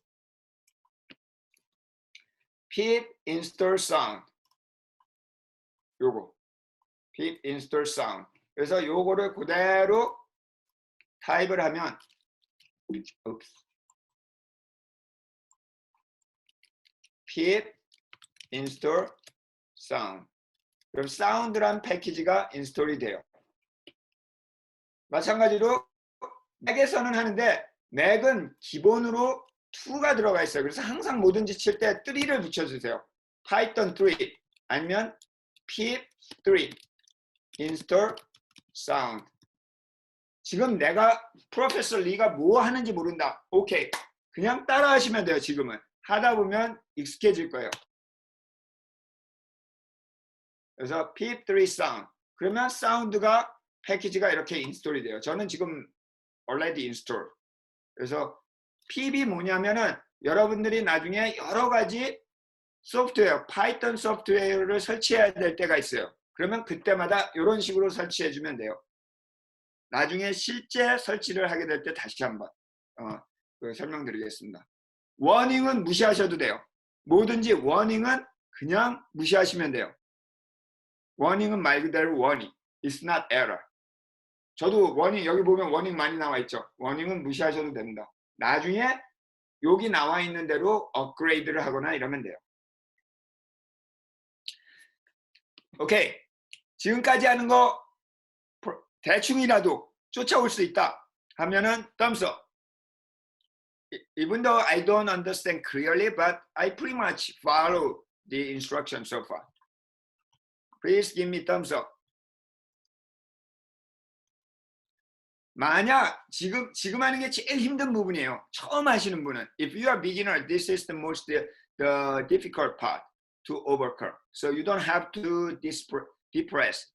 pip install sound. 요거 pip install sound. 그래서 요거를 그대로 타입을 하면 pip install sound. 그럼 사운드란 패키지가 인스톨이 돼요. 마찬가지로 맥에서는 하는데 맥은 기본으로 2가 들어가 있어요. 그래서 항상 뭐든지 칠 때 3를 붙여주세요. python 3 아니면 pip3 install sound. 지금 내가 프로페서 리가 뭐 하는지 모른다. 오케이. 그냥 따라 하시면 돼요. 지금은. 하다 보면 익숙해질 거예요. 그래서 pip3 sound. 그러면 사운드가 패키지가 이렇게 인스톨이 돼요. 저는 지금 already install. 그래서 pip이 뭐냐면은 여러분들이 나중에 여러 가지 소프트웨어, 파이썬 소프트웨어를 설치해야 될 때가 있어요. 그러면 그때마다 이런 식으로 설치해 주면 돼요. 나중에 실제 설치를 하게 될 때 다시 한번 설명드리겠습니다. 워닝은 무시하셔도 돼요. 뭐든지 워닝은 그냥 무시하시면 돼요. 워닝은 말 그대로 워닝. It's not error. 저도 워닝, 여기 보면 워닝 많이 나와 있죠. 워닝은 무시하셔도 됩니다. 나중에 여기 나와 있는 대로 업그레이드를 하거나 이러면 돼요. 오케이. 지금까지 하는 거 대충이라도 쫓아올 수 있다 하면은 thumbs up. Even though I don't understand clearly, but I pretty much follow the instructions so far. Please give me thumbs up. 만약 지금 하는 게 제일 힘든 부분이에요. 처음 하시는 분은 if you are beginner, this is the most the difficult part to overcome. So you don't have to depress.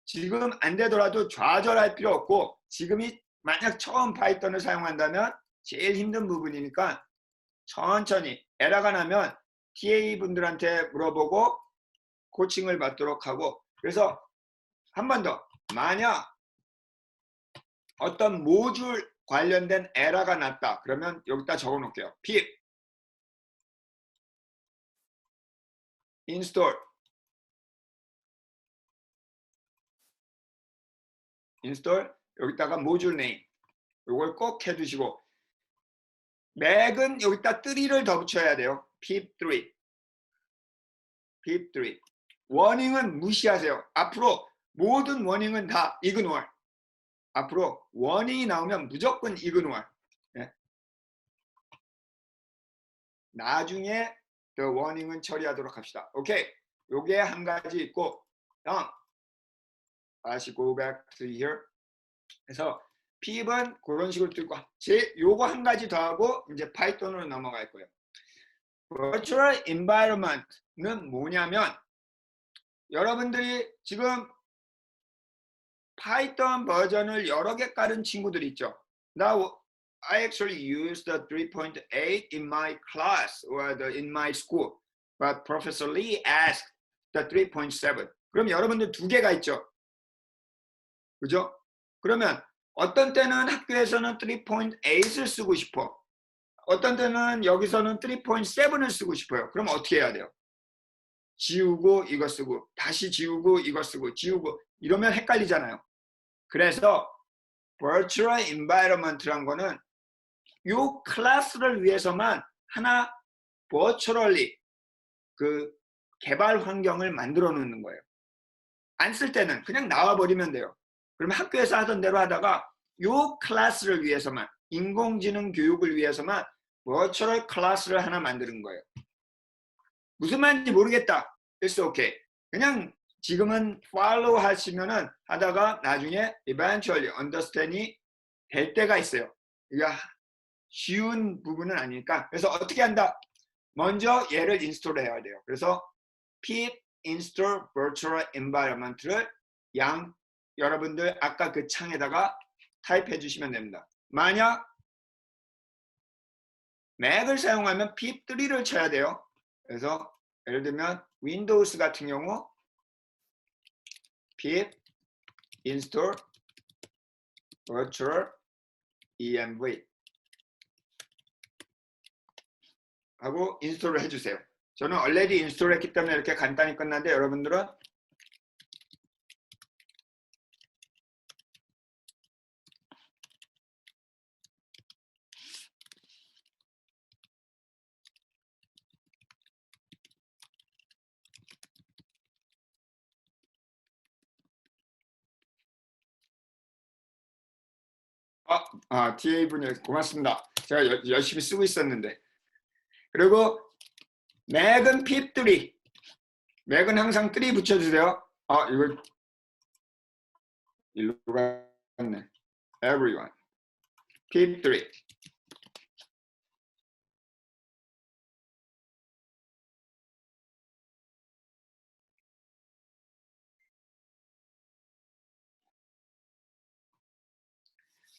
지금 안 되더라도 좌절할 필요 없고 지금이 만약 처음 파이썬을 사용한다면 제일 힘든 부분이니까 천천히 에러가 나면 TA 분들한테 물어보고 코칭을 받도록 하고 그래서 한 번 더 만약 어떤 모듈 관련된 에러가 났다 그러면 여기다 적어 놓을게요. pip install 여기다가 모듈 네임 이걸 꼭 해두시고 맥은 여기다 3를 더 붙여야 돼요. pip3 워닝은 무시하세요. 앞으로 모든 워닝은 다 ignore. 앞으로 워닝이 나오면 무조건 ignore. 네. 나중에 the warning은 처리하도록 합시다. 오케이. 요게 한 가지 있고 다음 다시 go back to here. 그래서 pip은 그런 식으로 뚫고 요거 한 가지 더 하고 이제 파이썬으로 넘어갈 거예요. virtual environment는 뭐냐면 여러분들이 지금 파이썬 버전을 여러 개 깔은 친구들 있죠. Now I actually used the 3.8 in my class or in my school, but Professor Lee asked the 3.7. 그럼 여러분들 두 개가 있죠. 그죠? 그러면 어떤 때는 학교에서는 3.8을 쓰고 싶어. 어떤 때는 여기서는 3.7을 쓰고 싶어요. 그럼 어떻게 해야 돼요? 지우고 이거 쓰고 다시 지우고 이거 쓰고 지우고 이러면 헷갈리잖아요. 그래서 virtual environment란 거는 이 클래스를 위해서만 하나 virtually 그 개발 환경을 만들어 놓는 거예요. 안 쓸 때는 그냥 나와 버리면 돼요. 그러면 학교에서 하던 대로 하다가 이 클래스를 위해서만 인공지능 교육을 위해서만 virtual 클래스를 하나 만드는 거예요. 무슨 말인지 모르겠다. It's okay. 그냥 지금은 follow 하시면은 하다가 나중에 eventually understand이 될 때가 있어요. 이게 쉬운 부분은 아니니까. 그래서 어떻게 한다? 먼저 얘를 인스톨 해야 돼요. 그래서 pip install virtual environment를 여러분들 아까 그 창에다가 타입해 주시면 됩니다. 만약 맥을 사용하면 pip3를 쳐야 돼요. 그래서 예를 들면 윈도우스 같은 경우 pip install virtual env 하고 인스톨을 해주세요. 저는 already 인스톨 했기 때문에 이렇게 간단히 끝났는데 여러분들은 TA분이 고맙습니다. 제가 열심히 쓰고 있었는데 그리고 맥은 핍3. 맥은 항상 3 붙여주세요. 이거 일로 갔네. everyone. 핍3.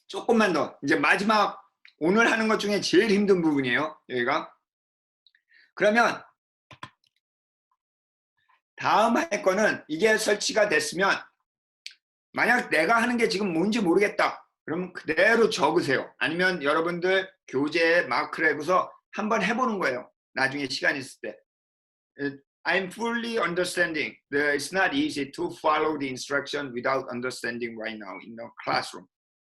조금만 더. 이제 마지막 오늘 하는 것 중에 제일 힘든 부분이에요. 여기가. 그러면 다음 할 거는 이게 설치가 됐으면 만약 내가 하는 게 지금 뭔지 모르겠다. 그럼 그대로 적으세요. 아니면 여러분들 교재에 마크를 해서 한번 해보는 거예요. 나중에 시간 있을 때. I'm fully understanding. It's not easy to follow the instruction without understanding right now in the classroom.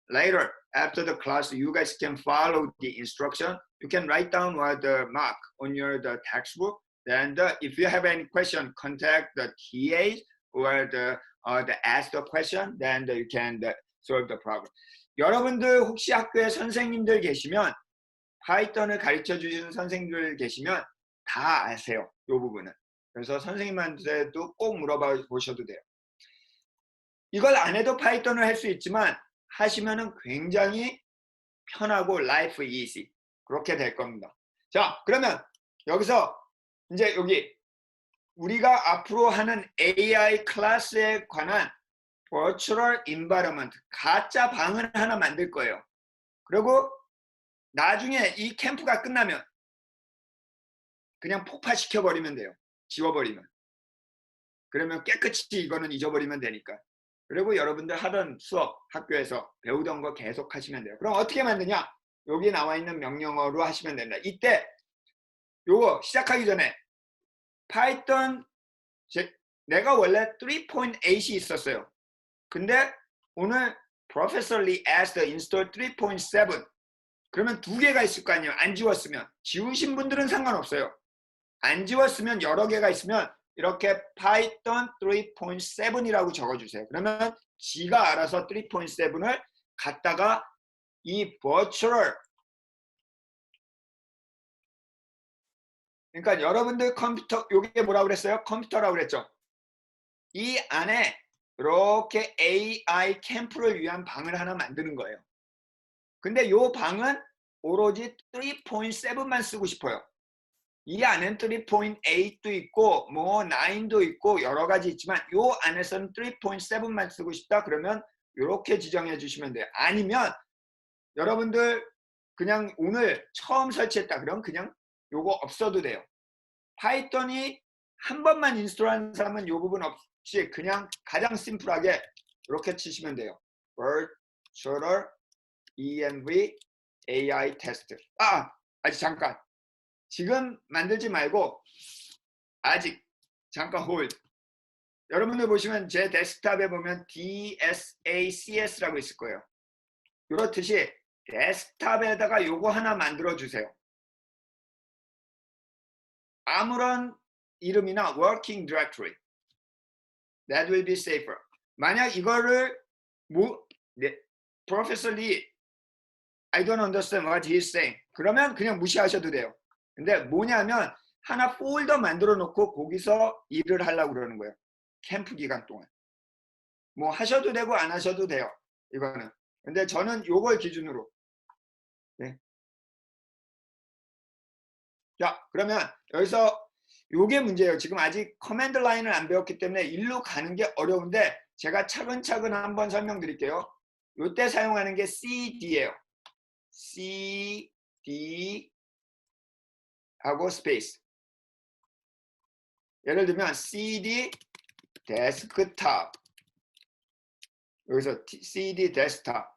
Later, after the class, you guys can follow the instruction. You can write down what the mark on the textbook. Then if you have any question, contact the TAs or the ask the question. Then you can solve the problem. 여러분들 혹시 학교에 선생님들 계시면 파이썬을 가르쳐 주시는 선생님들 계시면 다 아세요. 이 부분은. 그래서 선생님한테도 꼭 물어봐 보셔도 돼요. 이걸 안 해도 파이썬을 할 수 있지만 하시면은 굉장히 편하고 life easy 그렇게 될 겁니다. 자, 그러면 여기서 이제 여기 우리가 앞으로 하는 AI 클래스에 관한 virtual environment 가짜 방을 하나 만들 거예요. 그리고 나중에 이 캠프가 끝나면 그냥 폭파시켜 버리면 돼요. 지워버리면. 그러면 깨끗이 이거는 잊어버리면 되니까. 그리고 여러분들 하던 수업 학교에서 배우던 거 계속 하시면 돼요. 그럼 어떻게 만드냐? 여기 나와 있는 명령어로 하시면 된다. 이때 요거 시작하기 전에 파이썬 내가 원래 3.8이 있었어요. 근데 오늘 Professor Lee asked to install 3.7. 그러면 두 개가 있을 거 아니에요. 안 지웠으면. 지우신 분들은 상관없어요. 안 지웠으면 여러 개가 있으면 이렇게 Python 3.7이라고 적어주세요. 그러면 지가 알아서 3.7을 갖다가 이 virtual 그러니까 여러분들 컴퓨터 이게 뭐라고 그랬어요? 컴퓨터라고 그랬죠. 이 안에 이렇게 AI 캠프를 위한 방을 하나 만드는 거예요. 근데 이 방은 오로지 3.7만 쓰고 싶어요. 이 안엔 3.8도 있고 뭐 9도 있고 여러 가지 있지만 이 안에서는 3.7만 쓰고 싶다 그러면 이렇게 지정해 주시면 돼요. 아니면 여러분들 그냥 오늘 처음 설치했다 그럼 그냥 요거 없어도 돼요. 파이썬이 한 번만 인스톨하는 사람은 이 부분 없이 그냥 가장 심플하게 이렇게 치시면 돼요. virtual env AI 테스트. 아직 잠깐. 지금 만들지 말고 아직 잠깐 홀드. 여러분들 보시면 제 데스크탑에 보면 DSACS라고 있을 거예요. 이렇듯이 데스크탑에다가 요거 하나 만들어 주세요. 아무런 이름이나 working directory. That will be safer. 만약 이거를 Professor Lee, I don't understand what he's saying. 그러면 그냥 무시하셔도 돼요. 근데 뭐냐면 하나 폴더 만들어 놓고 거기서 일을 하려고 그러는 거예요. 캠프 기간 동안. 뭐 하셔도 되고 안 하셔도 돼요. 이거는. 근데 저는 요걸 기준으로. 네. 자, 그러면 여기서 요게 문제예요. 지금 아직 커맨드 라인을 안 배웠기 때문에 일로 가는 게 어려운데 제가 차근차근 한번 설명드릴게요. 요때 사용하는 게 CD예요. CD 하고 스페이스. 예를 들면 CD 데스크탑. 여기서 CD 데스크탑.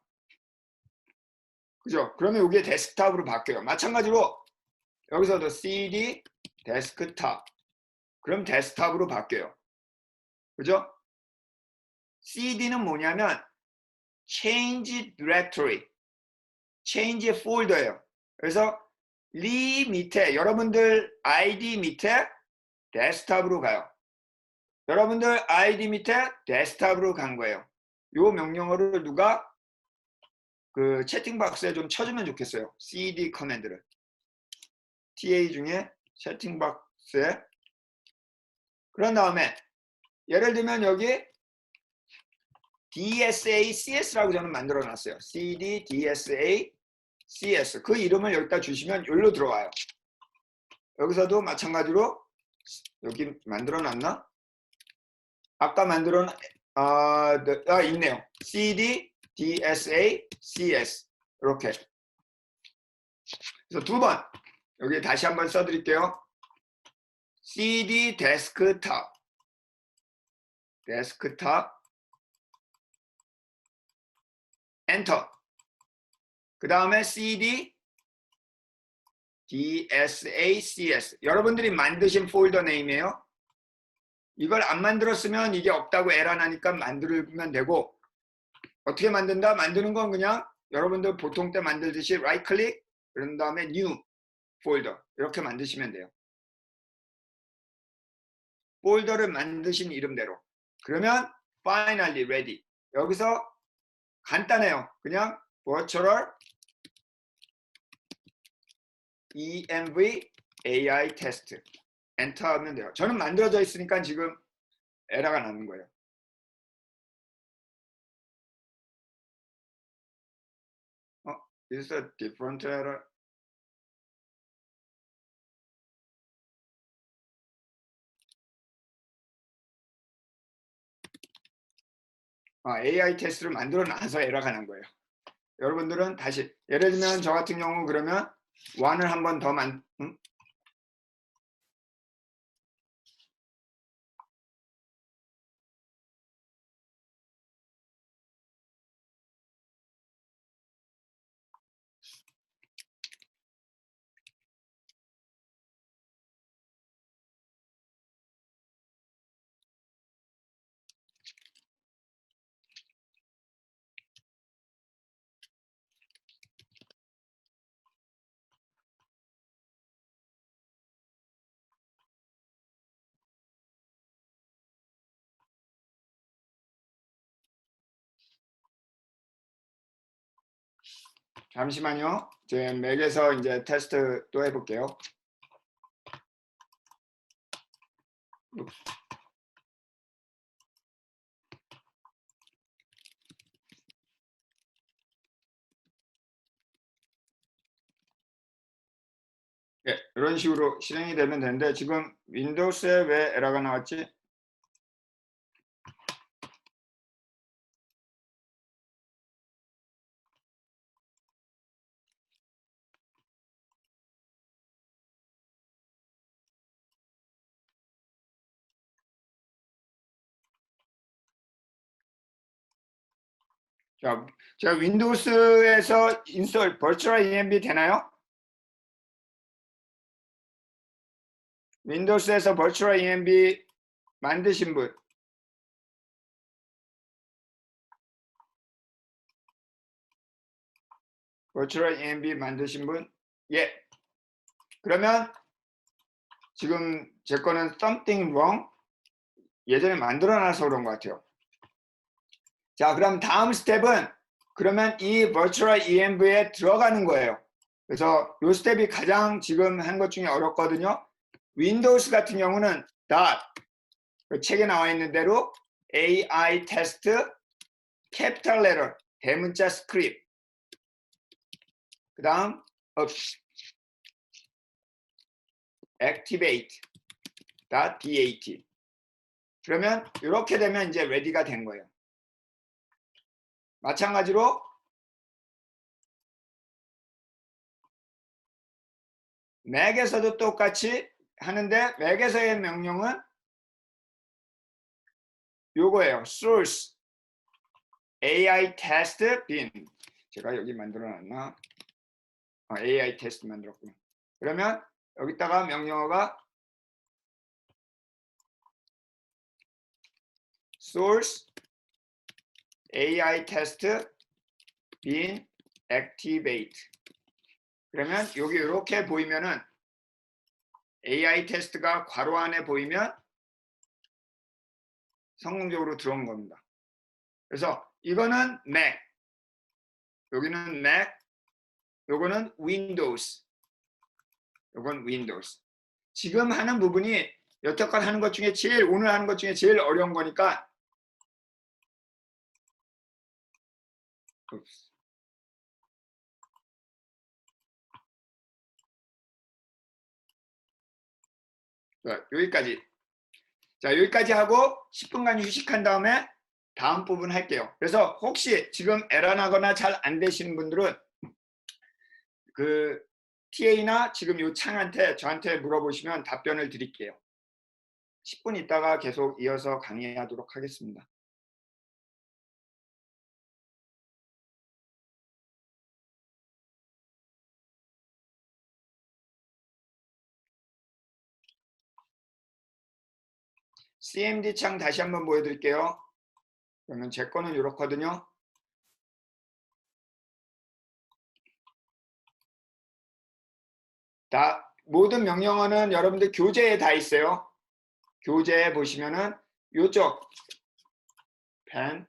그죠? 그러면 이게 데스크탑으로 바뀌어요. 마찬가지로 여기서도 CD 데스크탑. 그럼 데스크탑으로 바뀌어요. 그죠? CD는 뭐냐면 change directory. change folder예요. 그래서 리 밑에 여러분들 ID 밑에 데스크탑으로 가요. 여러분들 ID 밑에 데스크탑으로 간 거예요. 요 명령어를 누가 그 채팅 박스에 좀 쳐주면 좋겠어요. CD 커맨드를. TA 중에 채팅 박스 그런 다음에 예를 들면 여기 DSA CS라고 저는 만들어 놨어요. CD, DSA, CS. 그 이름을 여기다 주시면 여기로 들어와요. 여기서도 마찬가지로 여기 만들어 놨나? 아까 만들어 있네요. CD, DSA, CS. 이렇게. 그래서 두 번 여기 다시 한번 써드릴게요. CD 데스크탑, 엔터. 그 다음에 CD, DSA, CS. 여러분들이 만드신 폴더 네임이에요. 이걸 안 만들었으면 이게 없다고 에러 나니까 만들면 되고, 어떻게 만든다? 만드는 건 그냥 여러분들 보통 때 만들듯이 라이트 클릭, 그런 다음에 new 폴더 이렇게 만드시면 돼요. 폴더를 만드신 이름대로. 그러면 finally ready. 여기서 간단해요. 그냥 virtual env AI test 엔터 하면 돼요. 저는 만들어져 있으니까 지금 에러가 나는 거예요. Is a different error? AI 테스트를 만들어 놔서 에러가 난 거예요. 여러분들은 다시 예를 들면 저 같은 경우 그러면 원을 한 번 더 잠시만요. 제 맥에서 이제 테스트 또 해볼게요. 네, 이런 식으로 실행이 되면 되는데 지금 윈도우스에 왜 에러가 나왔지? 자, 제가 윈도우스에서 인스톨 버추얼 ENV 되나요? 윈도우스에서 버추얼 ENV 만드신 분. 버추얼 ENV 만드신 분? 예. 그러면 지금 제 거는 something wrong. 예전에 만들어놔서 그런 것 같아요. 자, 그럼 다음 스텝은 그러면 이 버추얼 ENV에 들어가는 거예요. 그래서 이 스텝이 가장 지금 한 것 중에 어렵거든요. 윈도우스 같은 경우는 그 책에 나와 있는 대로 AI 테스트 캐피탈 레터 대문자 스크립트 그 다음 activate.dat 그러면 이렇게 되면 이제 레디가 된 거예요. 마찬가지로 맥에서도 똑같이 하는데 맥에서의 명령은 요거예요. source AI test bin 제가 여기 만들어 놨나? AI 테스트 만들었구나. 그러면 여기다가 명령어가 source AI test bin activate 그러면 여기 이렇게 보이면은 AI 테스트가 괄호 안에 보이면 성공적으로 들어온 겁니다. 그래서 이거는 Mac, 여기는 Mac, 요거는 Windows, 요건 Windows. 지금 하는 부분이 여태껏 하는 것 중에 오늘 하는 것 중에 제일 어려운 거니까 자, 여기까지. 자, 여기까지 하고 10분간 휴식한 다음에 다음 부분 할게요. 그래서 혹시 지금 에러나거나 잘 안 되시는 분들은 그 TA나 지금 이 창한테 저한테 물어보시면 답변을 드릴게요. 10분 있다가 계속 이어서 강의하도록 하겠습니다. CMD 창 다시 한번 보여드릴게요. 그러면 제 거는 이렇거든요. 모든 명령어는 여러분들 교재에 다 있어요. 교재에 보시면은 요쪽 펜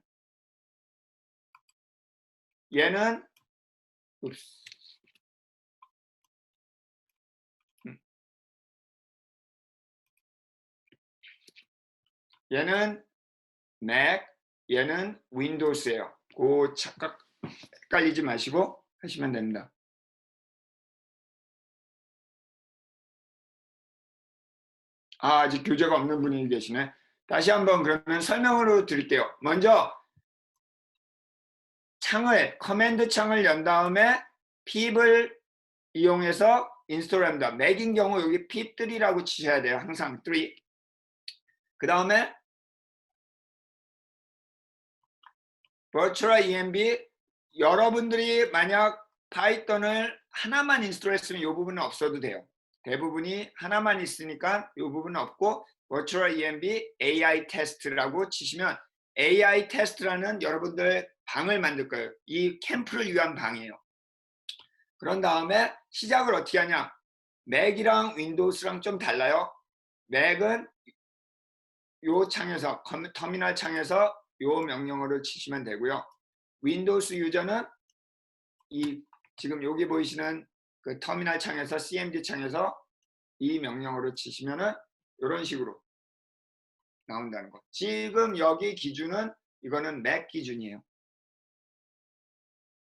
얘는 얘는 Mac, 얘는 윈도우스예요. 그 착각 헷갈리지 마시고 하시면 됩니다. 아직 교재가 없는 분이 계시네. 다시 한번 그러면 설명으로 드릴게요. 먼저 커맨드 창을 연 다음에 pip을 이용해서 인스톨합니다. 맥인 경우 여기 pip3라고 치셔야 돼요. 항상 3. 그 다음에 virtual env 여러분들이 만약 파이썬을 하나만 인스톨했으면 이 부분은 없어도 돼요. 대부분이 하나만 있으니까 이 부분은 없고 virtual env AI 테스트라고 치시면 AI 테스트라는 여러분들 방을 만들 거예요. 이 캠프를 위한 방이에요. 그런 다음에 시작을 어떻게 하냐? 맥이랑 윈도우스랑 좀 달라요. 맥은 요 창에서 터미널 창에서 요 명령어를 치시면 되고요. 윈도우스 유저는 이 지금 여기 보이시는 그 터미널 창에서 CMD 창에서 이 명령어를 치시면은 이런 식으로 나온다는 거. 지금 여기 기준은 이거는 맥 기준이에요.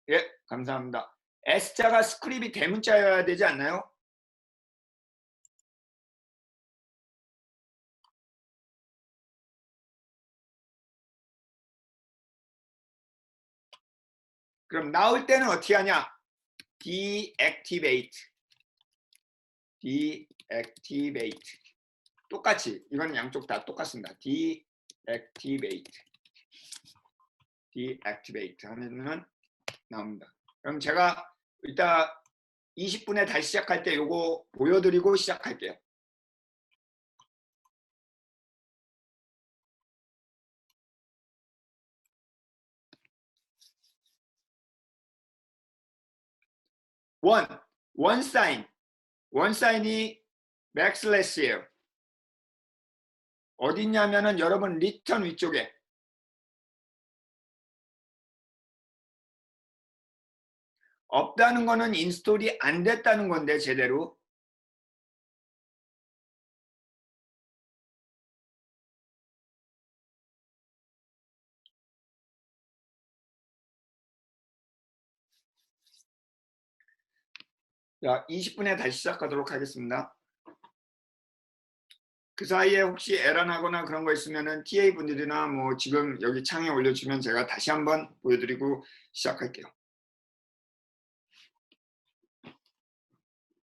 예, 감사합니다. S자가 스크립이 대문자여야 되지 않나요? 그럼 나올 때는 어떻게 하냐? deactivate. 똑같이 이건 양쪽 다 똑같습니다. deactivate 하면은 나옵니다. 그럼 제가 이따 20분에 다시 시작할 때 요거 보여드리고 시작할게요. 원 사인이 백슬래시예요. 어딨냐면은 여러분 리턴 위쪽에 없다는 거는 인스톨이 안 됐다는 건데 제대로 자, 20분에 다시 시작하도록 하겠습니다. 그 사이에 혹시 에러 나거나 그런 거 있으면은 TA 분들이나 뭐 지금 여기 창에 올려주면 제가 다시 한번 보여드리고 시작할게요.